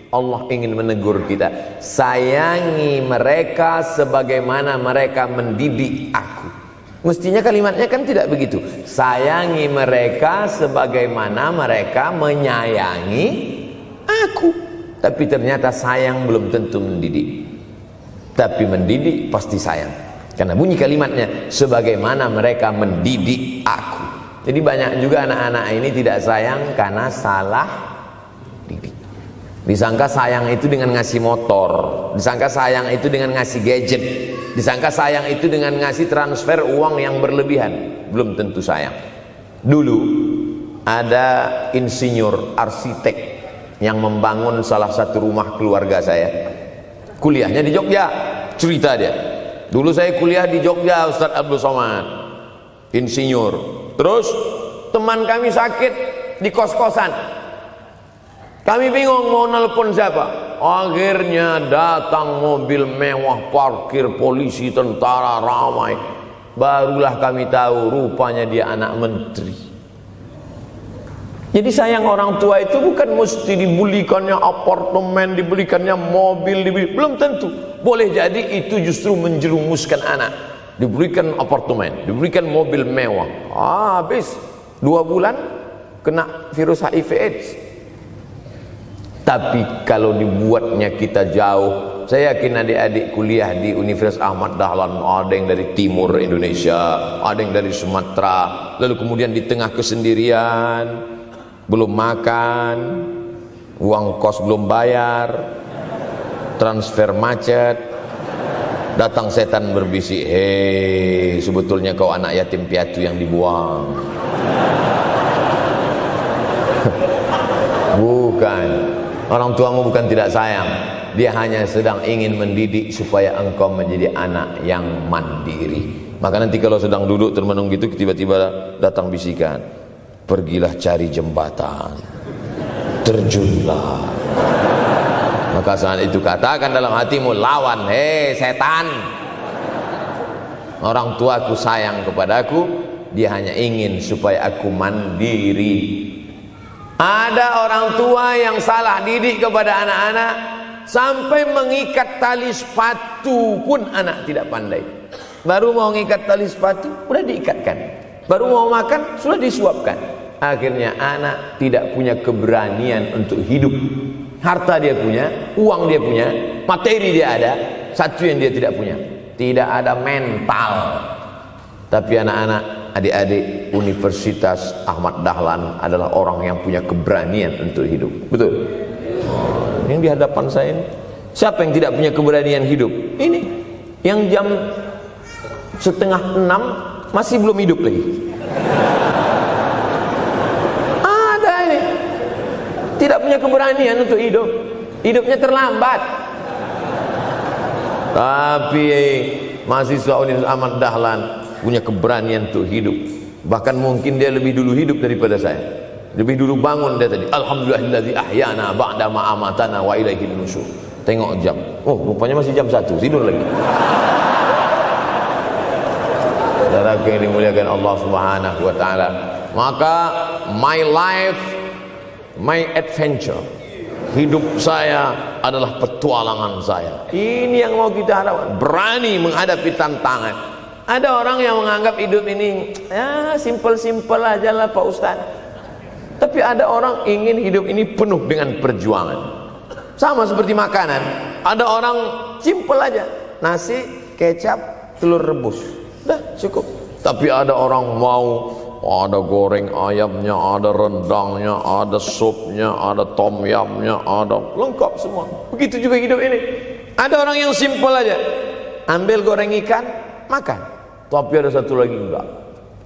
Allah ingin menegur kita, sayangi mereka sebagaimana mereka mendidik aku. Mestinya kalimatnya kan tidak begitu, sayangi mereka sebagaimana mereka menyayangi aku. Tapi ternyata sayang belum tentu mendidik, tapi mendidik pasti sayang. Karena bunyi kalimatnya, sebagaimana mereka mendidik aku. Jadi banyak juga anak-anak ini tidak sayang karena salah didik. Disangka sayang itu dengan ngasih motor, disangka sayang itu dengan ngasih gadget, Disangka sayang itu dengan ngasih transfer uang yang berlebihan. Belum tentu sayang. Dulu ada insinyur arsitek yang membangun salah satu rumah keluarga saya. Kuliahnya di Jogja. Cerita dia, dulu saya kuliah di Jogja, Ustadz Abdul Somad, insinyur. Terus teman kami sakit di kos-kosan. Kami bingung mau nelpon siapa. Akhirnya datang mobil mewah, parkir polisi, tentara, ramai. Barulah kami tahu rupanya dia anak menteri. Jadi sayang orang tua itu bukan mesti dibelikannya apartemen, dibelikannya mobil, belum tentu. Boleh jadi itu justru menjerumuskan anak. Diberikan apartemen, diberikan mobil mewah. Habis 2 bulan kena virus HIV AIDS. Tapi kalau dibuatnya kita jauh, saya yakin adik-adik kuliah di Universitas Ahmad Dahlan, ada yang dari timur Indonesia, ada yang dari Sumatera, lalu kemudian di tengah kesendirian, belum makan, uang kos belum bayar, transfer macet, datang setan berbisik, hei, sebetulnya kau anak yatim piatu yang dibuang. Bukan, orang tuamu bukan tidak sayang, dia hanya sedang ingin mendidik supaya engkau menjadi anak yang mandiri. Maka nanti kalau sedang duduk termenung gitu, tiba-tiba datang bisikan, pergilah cari jembatan, terjunlah. Maka saat itu katakan dalam hatimu, lawan, hei setan. Orang tuaku sayang kepadaku, dia hanya ingin supaya aku mandiri. Ada orang tua yang salah didik kepada anak-anak, sampai mengikat tali sepatu pun anak tidak pandai. Baru mau mengikat tali sepatu, sudah diikatkan. Baru mau makan, sudah disuapkan. Akhirnya anak tidak punya keberanian untuk hidup. Harta dia punya, uang dia punya, materi dia ada. Satu yang dia tidak punya, tidak ada mental. Tapi anak-anak, adik-adik Universitas Ahmad Dahlan adalah orang yang punya keberanian untuk hidup. Betul? Yang di hadapan saya ini, siapa yang tidak punya keberanian hidup? Ini yang jam 5:30 masih belum hidup lagi. Tidak punya keberanian untuk hidup, hidupnya terlambat. Tapi mahasiswa Universitas Ahmad Dahlan punya keberanian untuk hidup. Bahkan mungkin dia lebih dulu hidup daripada saya. Lebih dulu bangun dia tadi. Alhamdulillahillazi ahyana ba'da ma amatana wa ilaihil nusyur. Tengok jam, oh rupanya masih jam 1, tidur lagi. Saudara yang dimuliakan Allah Subhanahu wa taala. Maka my life, my adventure, hidup saya adalah petualangan saya. Ini yang mau kita harapkan, berani menghadapi tantangan. Ada orang yang menganggap hidup ini ya simple-simple aja lah Pak Ustaz. Tapi ada orang ingin hidup ini penuh dengan perjuangan. Sama seperti makanan, ada orang simple aja, nasi, kecap, telur rebus, dah cukup. Tapi ada orang mau ada goreng ayamnya, ada rendangnya, ada supnya, ada tom yamnya, ada lengkap semua. Begitu juga hidup ini. Ada orang yang simpel aja, ambil goreng ikan, makan. Tapi ada satu lagi enggak,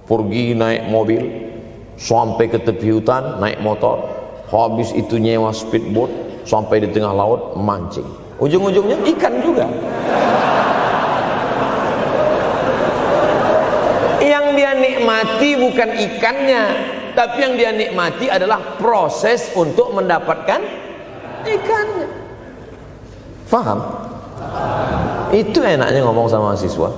pergi naik mobil sampai ke tepi hutan, naik motor, habis itu nyewa speedboat sampai di tengah laut mancing. Ujung-ujungnya ikan juga. Yang dia nikmati bukan ikannya, tapi yang dia nikmati adalah proses untuk mendapatkan ikannya. Faham? Itu enaknya ngomong sama mahasiswa.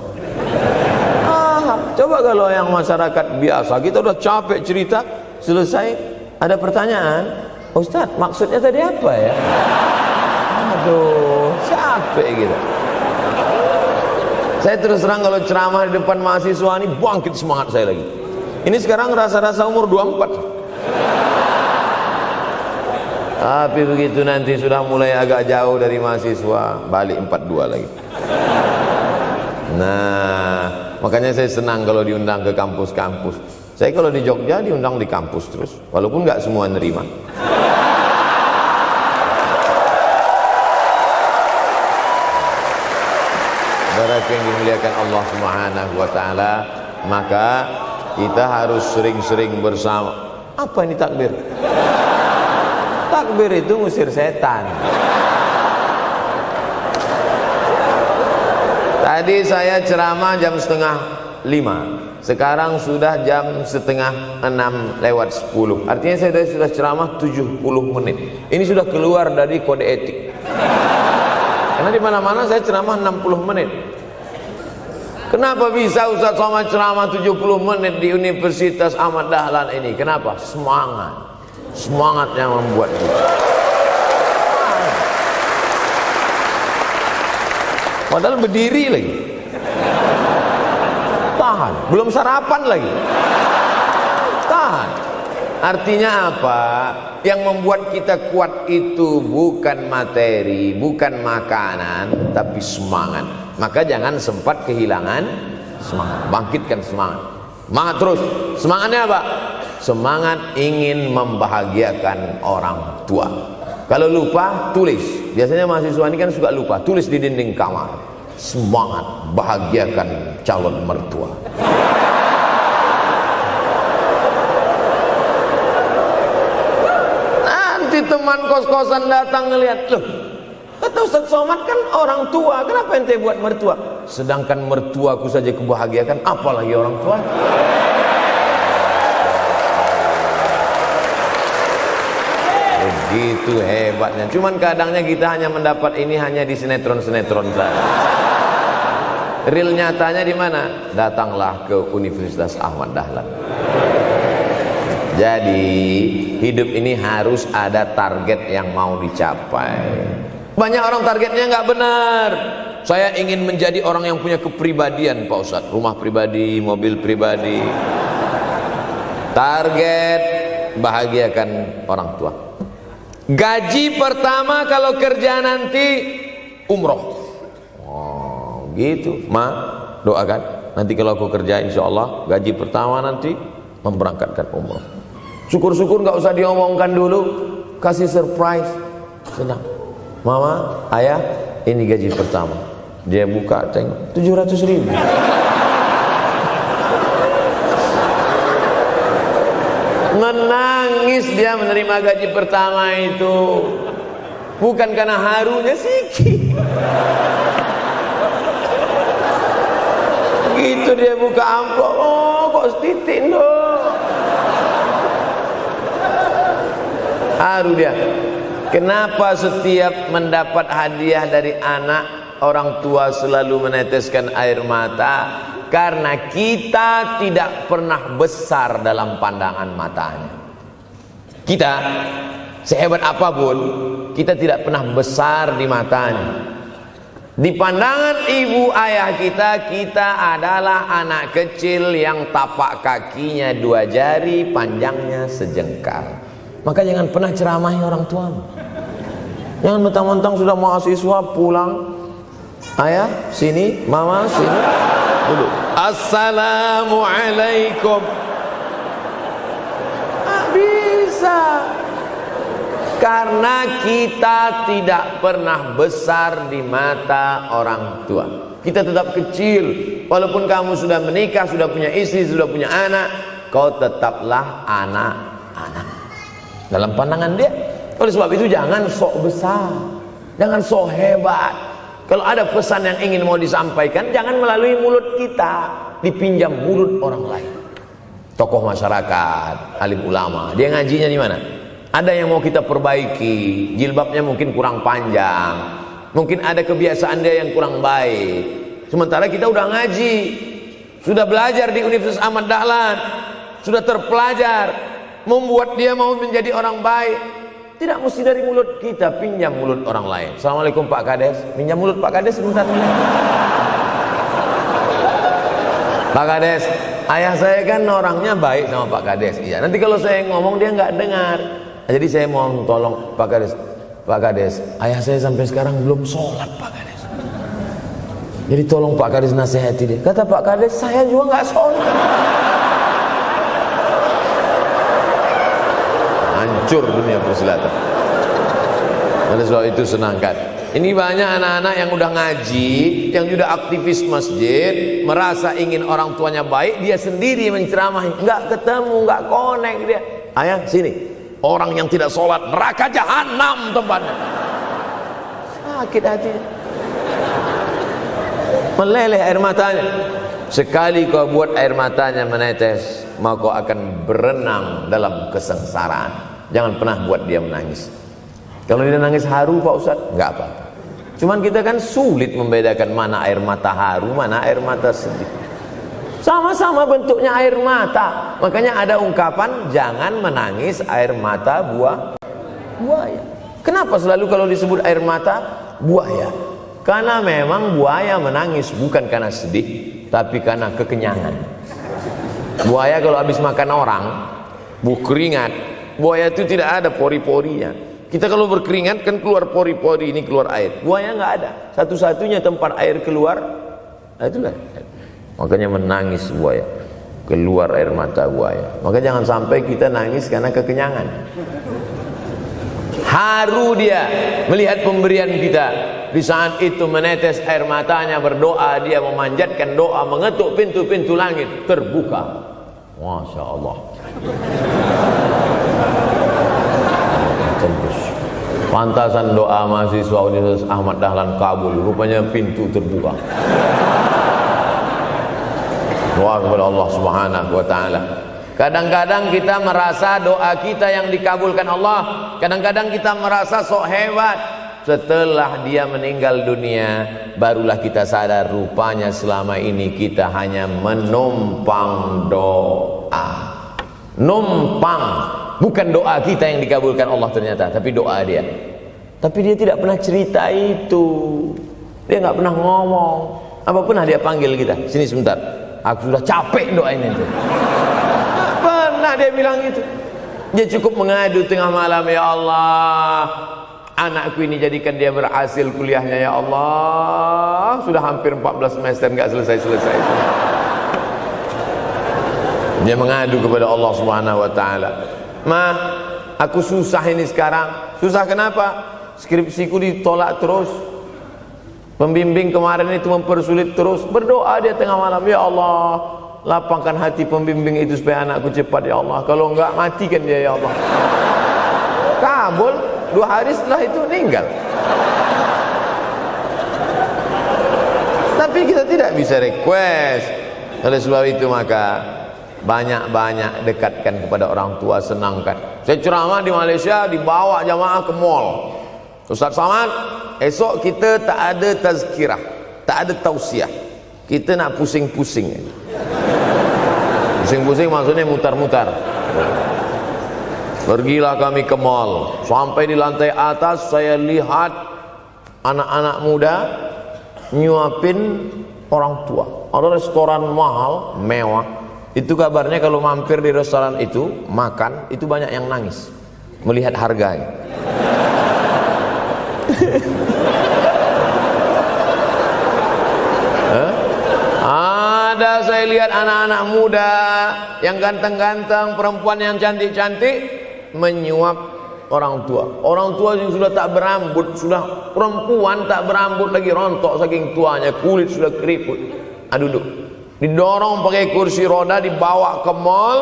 Coba kalau yang masyarakat biasa, kita udah capek cerita, selesai ada pertanyaan, Ustadz maksudnya tadi apa ya? Aduh, capek gitu. Saya terus terang kalau ceramah di depan mahasiswa ini bangkit semangat saya lagi. Ini sekarang rasa-rasa umur 24. Tapi begitu nanti sudah mulai agak jauh dari mahasiswa, balik 42 lagi. Nah, makanya saya senang kalau diundang ke kampus-kampus. Saya kalau di Jogja diundang di kampus terus, walaupun nggak semua nerima. saudaraku yang dimuliakan Allah Subhanahu wa taala, maka kita harus sering-sering bersama. Apa ini takbir? Takbir itu ngusir setan. Tadi saya ceramah jam 4:30, sekarang sudah jam 5:30 Artinya saya sudah ceramah 70 menit. Ini sudah keluar dari kode etik. Karena di mana-mana saya ceramah 60 menit. Kenapa bisa Ustaz Somad ceramah 70 menit di Universitas Ahmad Dahlan ini? Kenapa? Semangat yang membuat kita. Padahal berdiri lagi, tahan, belum sarapan lagi, tahan. Artinya apa? Yang membuat kita kuat itu bukan materi, bukan makanan, tapi semangat. Maka jangan sempat kehilangan semangat. Bangkitkan semangat. Semangat terus. Semangatnya apa? Semangat ingin membahagiakan orang tua. Kalau lupa, tulis. Biasanya mahasiswa ini kan suka lupa. Tulis di dinding kamar. Semangat bahagiakan calon mertua. Nanti teman kos-kosan datang ngelihat, loh, kata Ustaz Somad kan orang tua, kenapa ente buat mertua? Sedangkan mertuaku saja kebahagiakan, apalagi orang tua. Begitu hebatnya. Cuman kadangnya kita hanya mendapat ini hanya di sinetron-sinetron saja. Real nyatanya di mana? Datanglah ke Universitas Ahmad Dahlan. Jadi hidup ini harus ada target yang mau dicapai. Banyak orang targetnya nggak benar. Saya ingin menjadi orang yang punya kepribadian, Pak Ustadz. Rumah pribadi, mobil pribadi. Target bahagiakan orang tua. Gaji pertama kalau kerja nanti umroh. Oh, gitu. Ma, doakan. Nanti kalau aku kerja insya Allah gaji pertama nanti memberangkatkan umroh. Syukur-syukur nggak usah diomongkan dulu, kasih surprise. Senang. Mama, ayah, ini gaji pertama. Dia buka, tengok 700.000. Menangis dia menerima gaji pertama itu. Bukan karena harunya sikit. Gitu dia buka amplop, oh kok setitik dong. Haru dia. Kenapa setiap mendapat hadiah dari anak, orang tua selalu meneteskan air mata? Karena kita tidak pernah besar dalam pandangan matanya. Kita sehebat apapun, kita tidak pernah besar di matanya. Di pandangan ibu ayah kita, kita adalah anak kecil yang tapak kakinya 2 jari, panjangnya sejengkal. Maka jangan pernah ceramahi orang tuamu. Jangan mentang-mentang sudah mahasiswa pulang, ayah sini, mama sini, dulu assalamualaikum. Bisa. Karena kita tidak pernah besar di mata orang tua. Kita tetap kecil. Walaupun kamu sudah menikah, sudah punya istri, sudah punya anak, kau tetaplah anak-anak dalam pandangan dia. Oleh sebab itu jangan sok besar, jangan sok hebat. Kalau ada pesan yang ingin mau disampaikan, jangan melalui mulut kita, dipinjam mulut orang lain. Tokoh masyarakat, alim ulama, dia ngajinya di mana? Ada yang mau kita perbaiki, jilbabnya mungkin kurang panjang, mungkin ada kebiasaan dia yang kurang baik. Sementara kita udah ngaji, sudah belajar di Universitas Ahmad Dahlan, sudah terpelajar, membuat dia mau menjadi orang baik. Tidak mesti dari mulut kita, pinjam mulut orang lain. Assalamualaikum Pak Kades, pinjam mulut Pak Kades sebentar. Pak Kades, ayah saya kan orangnya baik sama Pak Kades. Iya, nanti kalau saya ngomong dia nggak dengar. Jadi saya mohon tolong Pak Kades. Pak Kades, ayah saya sampai sekarang belum sholat Pak Kades. Jadi tolong Pak Kades nasihati dia. Kata Pak Kades, saya juga nggak sholat. Hancur dunia persilatan. Oleh sebab itu senangkan. Ini banyak anak-anak yang udah ngaji, yang sudah aktivis masjid, merasa ingin orang tuanya baik, dia sendiri menceramahi, nggak ketemu, nggak connect dia. Ayah sini, orang yang tidak sholat neraka jahanam tempatnya. Sakit hati, meleleh air matanya. Sekali kau buat air matanya menetes, maka kau akan berenang dalam kesengsaraan. Jangan pernah buat dia menangis. Kalau dia nangis haru Pak Ustaz, nggak apa-apa. Cuman kita kan sulit membedakan mana air mata haru, mana air mata sedih. Sama-sama bentuknya air mata. Makanya ada ungkapan, jangan menangis air mata buaya. Kenapa selalu kalau disebut air mata buaya? Karena memang buaya menangis bukan karena sedih, tapi karena kekenyangan. Buaya kalau habis makan orang, keringat, buaya itu tidak ada pori-porinya. Kita kalau berkeringat kan keluar pori-pori, ini keluar air. Buaya nggak ada. Satu-satunya tempat air keluar, itulah. Makanya menangis buaya, keluar air mata buaya. Maka jangan sampai kita nangis karena kekenyangan. Haru dia melihat pemberian kita. Di saat itu menetes air matanya, berdoa, dia memanjatkan doa, mengetuk pintu-pintu langit, terbuka. Masya Allah. Tembus. Pantasan doa mahasiswa Universitas Ahmad Dahlan kabul, rupanya pintu terbuka. Doa kepada Allah Subhanahu wa taala. Kadang-kadang kita merasa doa kita yang dikabulkan Allah, kadang-kadang kita merasa sok hebat. Setelah dia meninggal dunia, barulah kita sadar rupanya selama ini kita hanya menumpang doa. Numpang, bukan doa kita yang dikabulkan Allah ternyata, tapi doa dia. Tapi dia tidak pernah cerita itu. Dia nggak pernah ngomong. Apa pernah dia panggil kita, sini sebentar, aku sudah capek doain itu. Pernah dia bilang itu. Dia cukup mengadu tengah malam, ya Allah, anakku ini jadikan dia berhasil kuliahnya, ya Allah. Sudah hampir 14 semester nggak selesai-selesai. Dia mengadu kepada Allah Subhanahu wa taala. Ma, aku susah ini sekarang. Susah kenapa? Skripsiku ditolak terus. Pembimbing kemarin itu mempersulit terus. Berdoa dia tengah malam, ya Allah, lapangkan hati pembimbing itu supaya anakku cepat, ya Allah. Kalau enggak, matikan dia, ya Allah. Kabul. 2 hari setelah itu meninggal. Tapi kita tidak bisa request. Oleh sebab itu maka banyak-banyak dekatkan kepada orang tua, senangkan. Saya ceramah di Malaysia, dibawa jamaah ke mall. Ustaz Samad, esok kita tak ada tazkirah, tak ada tausiah. Kita nak pusing-pusing. Pusing-pusing maksudnya mutar-mutar. Pergilah kami ke mall. Sampai di lantai atas saya lihat anak-anak muda nyuapin orang tua. Ada restoran mahal, mewah. Itu kabarnya kalau mampir di restoran itu, makan, itu banyak yang nangis melihat harganya. Ada saya lihat anak-anak muda yang ganteng-ganteng, perempuan yang cantik-cantik menyuap orang tua. Orang tua yang sudah tak berambut, sudah perempuan tak berambut lagi, rontok saking tuanya, kulit sudah keriput. Duduk, didorong pakai kursi roda, dibawa ke mall,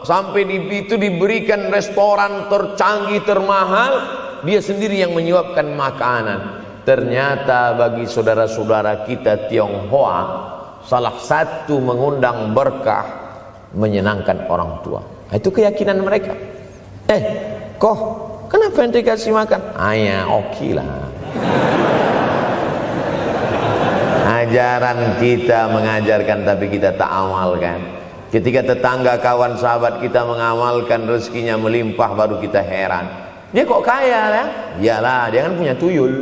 sampai di itu diberikan restoran tercanggih, termahal, dia sendiri yang menyuapkan makanan. Ternyata bagi saudara-saudara kita Tionghoa, salah satu mengundang berkah menyenangkan orang tua. Itu keyakinan mereka. Kok kenapa ente kasih makan? Ya oke lah. Ajaran kita mengajarkan tapi kita tak amalkan. Ketika tetangga, kawan, sahabat kita mengamalkan, rezekinya melimpah, baru kita heran. Dia kok kaya ya? Iyalah, dia kan punya tuyul.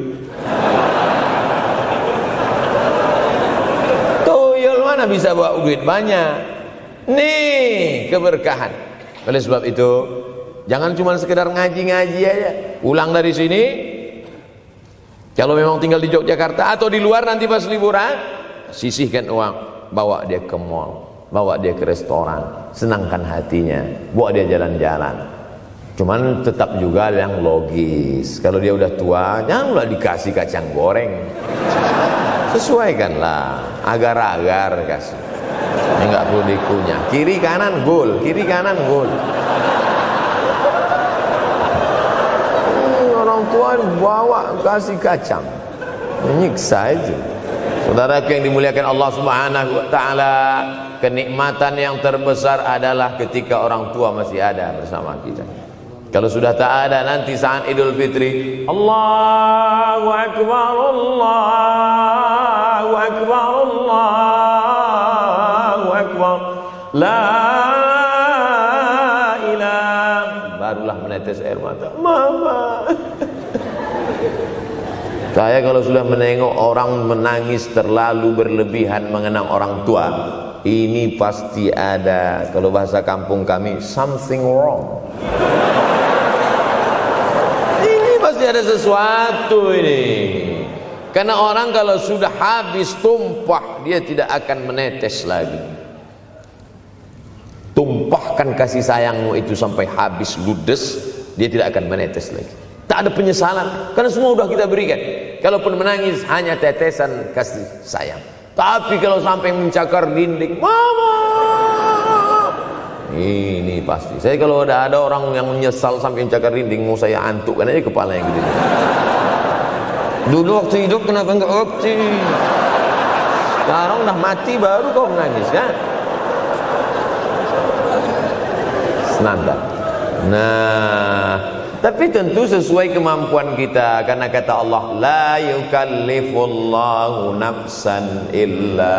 Tuyul mana bisa bawa duit banyak? Nih keberkahan. Oleh sebab itu, jangan cuma sekedar ngaji-ngaji aja. Pulang dari sini, kalau memang tinggal di Yogyakarta atau di luar nanti pas liburan, sisihkan uang, bawa dia ke mall, bawa dia ke restoran, senangkan hatinya, bawa dia jalan-jalan. Cuman tetap juga yang logis. Kalau dia udah tua, janganlah dikasih kacang goreng. Sesuaikanlah, agar-agar kasih. Ini nggak perlu dikunyah. Kiri kanan gol, kiri kanan gol. Orang tua bawa kasih kacang, menyiksa aja. Saudaraku yang dimuliakan Allah Subhanahu wa taala, kenikmatan yang terbesar adalah ketika orang tua masih ada bersama kita. Kalau sudah tak ada, nanti saat Idul Fitri, Allahu Akbar, Allahu Akbar, Allahu Akbar, la ilaha, barulah menetes air mata. Mama. Saya kalau sudah menengok orang menangis terlalu berlebihan mengenang orang tua, ini pasti ada, kalau bahasa kampung kami, something wrong. Pasti ada sesuatu ini. Karena orang kalau sudah habis tumpah, dia tidak akan menetes lagi. Tumpahkan kasih sayangmu itu sampai habis ludes, dia tidak akan menetes lagi. Tak ada penyesalan, karena semua sudah kita berikan. Kalaupun menangis hanya tetesan kasih sayang. Tapi kalau sampai mencakar dinding, mama, ini pasti. Saya kalau ada orang yang menyesal sampai mencakar dinding, mau saya antukkan aja kepala yang gede. Dulu waktu hidup kenapa enggak waktu? Sekarang udah mati baru kau menangis kan? Senanda. Nah, tapi tentu sesuai kemampuan kita, karena kata Allah, la yukallifullahu nafsan illa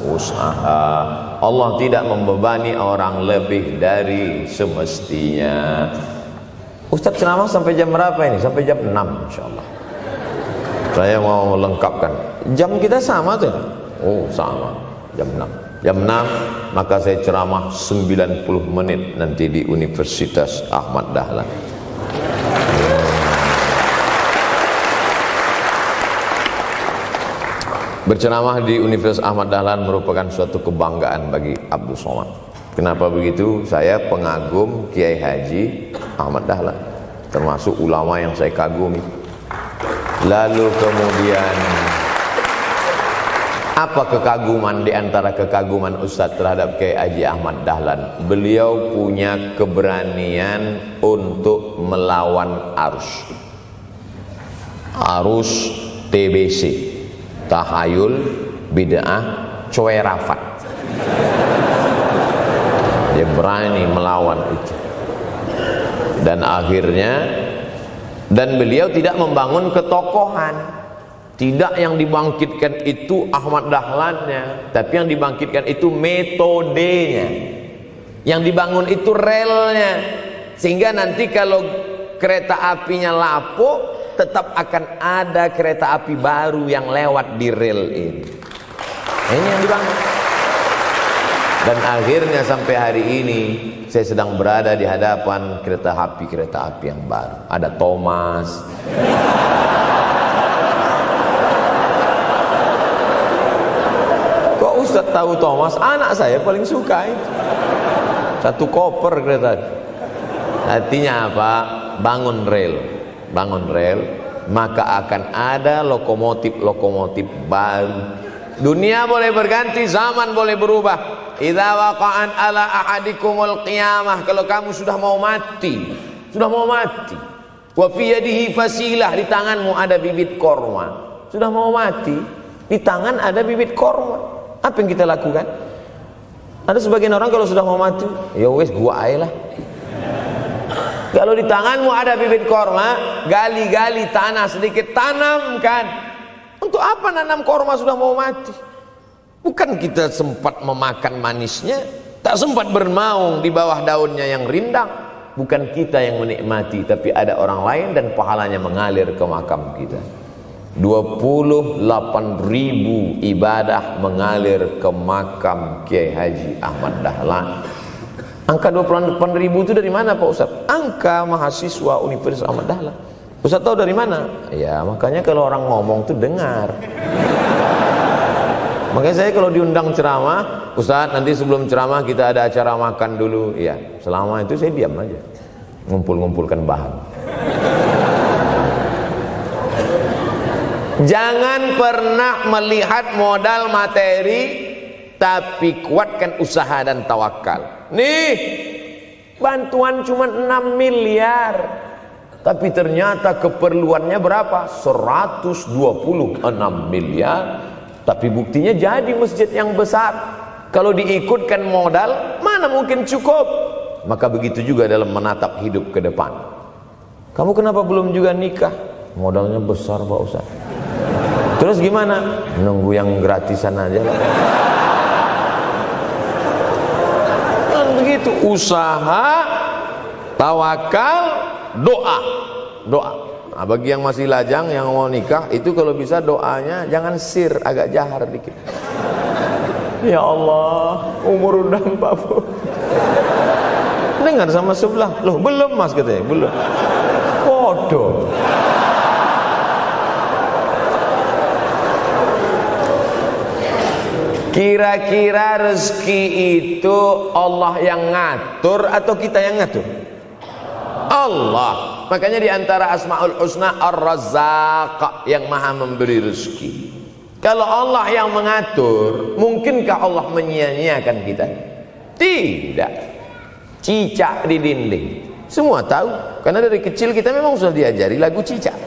usaha. Allah tidak membebani orang lebih dari semestinya. Ustaz ceramah sampai jam berapa ini? Sampai jam 6 insyaallah. Saya mau lengkapkan. Jam kita sama tuh. Oh sama, jam 6. Jam 6 maka saya ceramah 90 menit nanti di Universitas Ahmad Dahlan. Berceramah di Universitas Ahmad Dahlan merupakan suatu kebanggaan bagi Abdul Somad. Kenapa begitu? Saya pengagum Kiai Haji Ahmad Dahlan, termasuk ulama yang saya kagumi. Lalu kemudian apa kekaguman di antara kekaguman Ustadz terhadap Kiai Haji Ahmad Dahlan? Beliau punya keberanian untuk melawan arus TBC, tahayul, bid'ah, cuerafat. Dia berani melawan itu. Dan akhirnya, dan beliau tidak membangun ketokohan. Tidak yang dibangkitkan itu Ahmad Dahlannya, tapi yang dibangkitkan itu metodenya. Yang dibangun itu relnya. Sehingga nanti kalau kereta apinya lapuk, tetap akan ada kereta api baru yang lewat di rel ini. Ini yang dibangun. Dan akhirnya sampai hari ini saya sedang berada di hadapan kereta api yang baru. Ada Thomas. Kok Ustaz tahu Thomas? Anak saya paling suka itu. Satu koper kereta. Artinya apa? Bangun rel, maka akan ada lokomotif baru. Dunia boleh berganti, zaman boleh berubah. Idza waqa'an ala ahadikumul qiyamah, kalau kamu sudah mau mati, wa fi yadihi fasilah, di tanganmu ada bibit korma. Sudah mau mati, di tangan ada bibit korma. Apa yang kita lakukan? Ada sebagian orang kalau sudah mau mati, ya wes gua aja lah. Kalau di tanganmu ada bibit korma, gali-gali tanah sedikit, tanamkan. Untuk apa nanam korma sudah mau mati? Bukan kita sempat memakan manisnya, tak sempat bernaung di bawah daunnya yang rindang. Bukan kita yang menikmati, tapi ada orang lain dan pahalanya mengalir ke makam kita. 28.000 ibadah mengalir ke makam Kiai Haji Ahmad Dahlan. Angka 28.000 itu dari mana Pak Ustaz? Angka mahasiswa Universitas Ahmad Dahlan. Ustaz tahu dari mana? Ya makanya kalau orang ngomong tuh dengar. Makanya saya kalau diundang ceramah, Ustaz nanti sebelum ceramah kita ada acara makan dulu. Iya, selama itu saya diam aja. ngumpul-ngumpulkan bahan. Jangan pernah melihat modal materi, tapi kuatkan usaha dan tawakal. Nih, bantuan cuma 6 miliar, tapi ternyata keperluannya berapa? 126 miliar. Tapi buktinya jadi masjid yang besar. Kalau diikutkan modal, mana mungkin cukup? Maka begitu juga dalam menatap hidup ke depan. Kamu kenapa belum juga nikah? Modalnya besar Pak Ustaz. Terus gimana? Nunggu yang gratisan aja lah. Dan begitu, usaha, tawakal, doa. Nah, bagi yang masih lajang, yang mau nikah, itu kalau bisa doanya jangan sir, agak jahar dikit. Ya Allah, umur udah 40. Dengar sama sebelah, loh belum mas katanya, belum. Bodoh. Kira-kira rezeki itu Allah yang ngatur atau kita yang ngatur? Allah. Makanya diantara Asmaul Husna Ar-Razzaq, yang maha memberi rezeki. Kalau Allah yang mengatur, mungkinkah Allah menyia-nyiakan kita? Tidak. Cicak di dinding, semua tahu, karena dari kecil kita memang sudah diajari lagu cicak.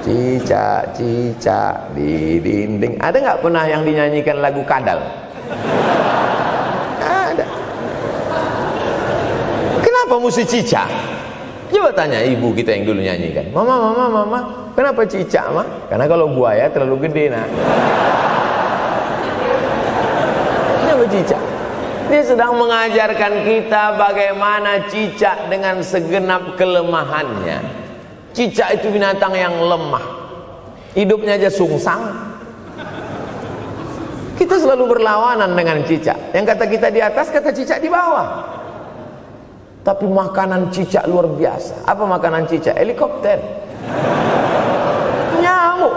Cicak, cicak di dinding. Ada nggak pernah yang dinyanyikan lagu kadal? Ada. Kenapa mesti cicak? Coba tanya ibu kita yang dulu nyanyikan. Mama, kenapa cicak, Ma? Karena kalau buaya terlalu gede, nak. Kenapa cicak? Dia sedang mengajarkan kita bagaimana cicak dengan segenap kelemahannya. Cicak itu binatang yang lemah, hidupnya aja sungsang. Kita selalu berlawanan dengan cicak. Yang kata kita di atas, kata cicak di bawah. Tapi makanan cicak luar biasa. Apa makanan cicak? Helikopter, nyamuk.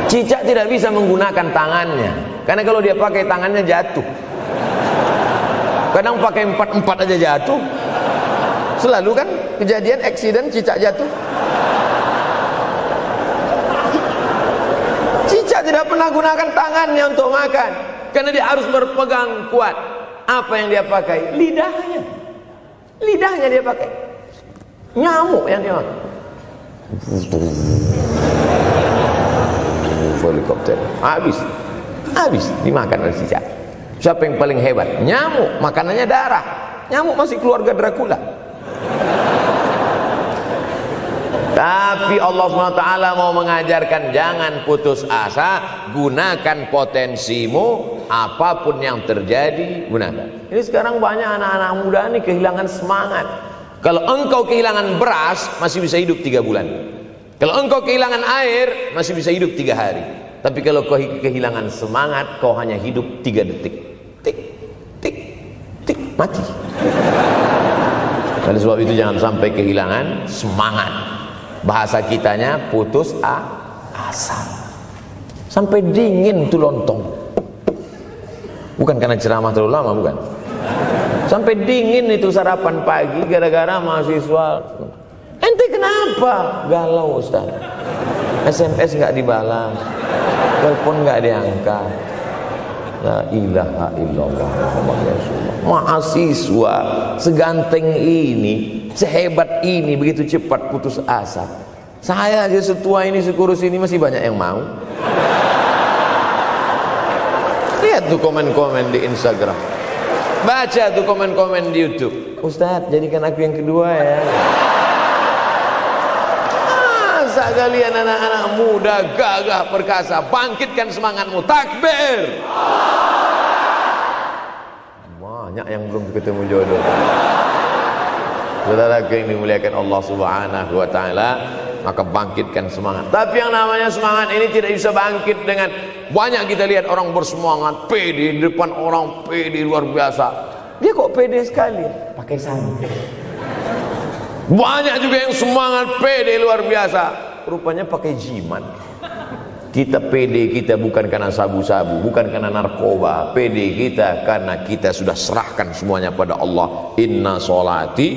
Cicak tidak bisa menggunakan tangannya, karena kalau dia pakai tangannya jatuh. Kadang pakai 4 aja jatuh. Selalu kan kejadian eksiden cicak jatuh. Cicak tidak pernah gunakan tangannya untuk makan, karena dia harus berpegang kuat. Apa yang dia pakai? Lidahnya. Lidahnya dia pakai. Nyamuk yang dia makan. Helikopter. Habis dimakan oleh cicak. Siapa yang paling hebat? Nyamuk. Makanannya darah. Nyamuk masih keluarga Dracula. Tapi Allah SWT mau mengajarkan jangan putus asa, gunakan potensimu, apapun yang terjadi gunakan. Ini sekarang banyak anak-anak muda nih kehilangan semangat. Kalau engkau kehilangan beras masih bisa hidup 3 bulan. Kalau engkau kehilangan air masih bisa hidup 3 hari. Tapi kalau kau kehilangan semangat, kau hanya hidup 3 detik. Tik, tik, tik, mati. Oleh sebab itu jangan sampai kehilangan semangat. Bahasa kitanya putus asa. Sampai dingin tuh lontong. Bukan karena ceramah terlalu lama, bukan. Sampai dingin itu sarapan pagi gara-gara mahasiswa. Ente kenapa? Galau Ustaz. SMS nggak dibalas, telepon nggak diangkat. La ilaha illallah Muhammad Rasulullah. Mahasiswa seganteng ini, sehebat ini, begitu cepat putus asa. Saya aja setua ini, sekurus ini masih banyak yang mau. Lihat tuh komen-komen di Instagram, baca tuh komen-komen di YouTube. Ustadz, jadikan aku yang kedua ya. Masa kalian anak-anak muda gagah perkasa, bangkitkan semangatmu, takbir. Banyak yang belum ketemu jodoh. Saudara yang dimuliakan Allah Subhanahu wa taala, maka bangkitkan semangat. Tapi yang namanya semangat ini tidak bisa bangkit dengan banyak. Kita lihat orang bersemangat, pede di depan orang, pede luar biasa. Dia kok pede sekali? Pakai sandal. Banyak juga yang semangat, pede luar biasa, rupanya pakai jimat. Kita pede kita bukan karena sabu-sabu, bukan karena narkoba. Pede kita karena kita sudah serahkan semuanya pada Allah. Inna sholati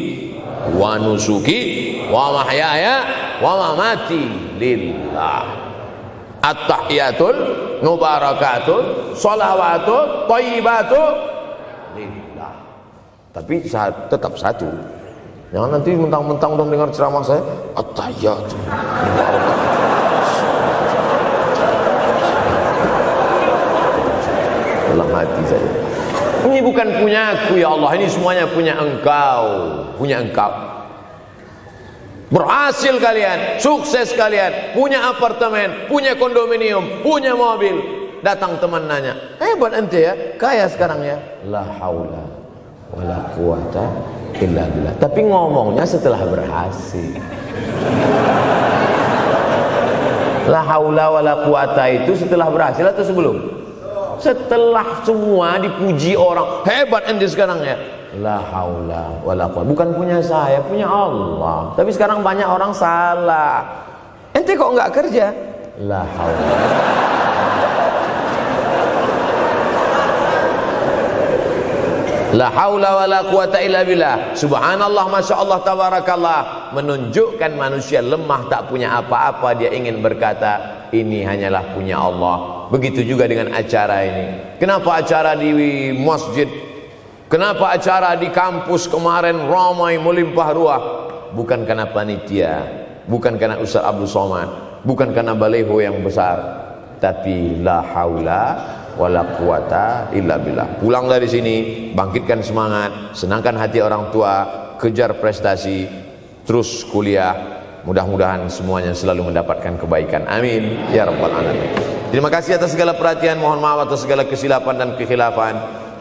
wa nusuki wa mahyaya wa mamati lillah. At-tahiyatul mubarakatul sholawatut thayyibatul lillah. Tapi tetap satu. Jangan nanti mentang-mentang udah dengar ceramah saya at-tahiyatul mubarakatul. Dalam hati saya, ini bukan punyaku ya Allah, ini semuanya punya Engkau, punya Engkau. Berhasil kalian, sukses kalian, punya apartemen, punya kondominium, punya mobil. Datang teman nanya, hebat ente ya, kaya sekarang ya. La haula wala quwata illa billah. Tapi ngomongnya setelah berhasil. La haula wala quwata itu setelah berhasil atau sebelum? Setelah semua dipuji orang, hebat ente sekarang ya. La haula wala quwwata, bukan punya saya, punya Allah. Tapi sekarang banyak orang salah. Ente kok enggak kerja? La haula. La haula wala quwwata illa billah. Subhanallah, masya Allah, tabarakallah. Menunjukkan manusia lemah, tak punya apa-apa. Dia ingin berkata, ini hanyalah punya Allah. Begitu juga dengan acara ini. Kenapa acara di masjid? Kenapa acara di kampus kemarin ramai melimpah ruah? Bukan karena panitia, bukan karena Ustaz Abdul Somad, bukan karena baleho yang besar, tapi la haula wala quwata illa billah. Pulang dari sini, bangkitkan semangat, senangkan hati orang tua, kejar prestasi, terus kuliah. Mudah-mudahan semuanya selalu mendapatkan kebaikan. Amin ya rabbal alamin. Terima kasih atas segala perhatian. Mohon maaf atas segala kesilapan dan kekhilafan.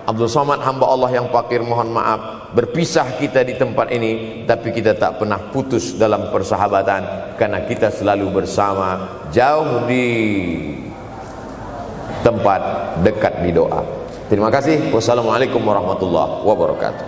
Abdul Somad, hamba Allah yang fakir, mohon maaf. Berpisah kita di tempat ini, tapi kita tak pernah putus dalam persahabatan, karena kita selalu bersama, jauh di tempat, dekat di doa. Terima kasih. Wassalamualaikum warahmatullahi wabarakatuh.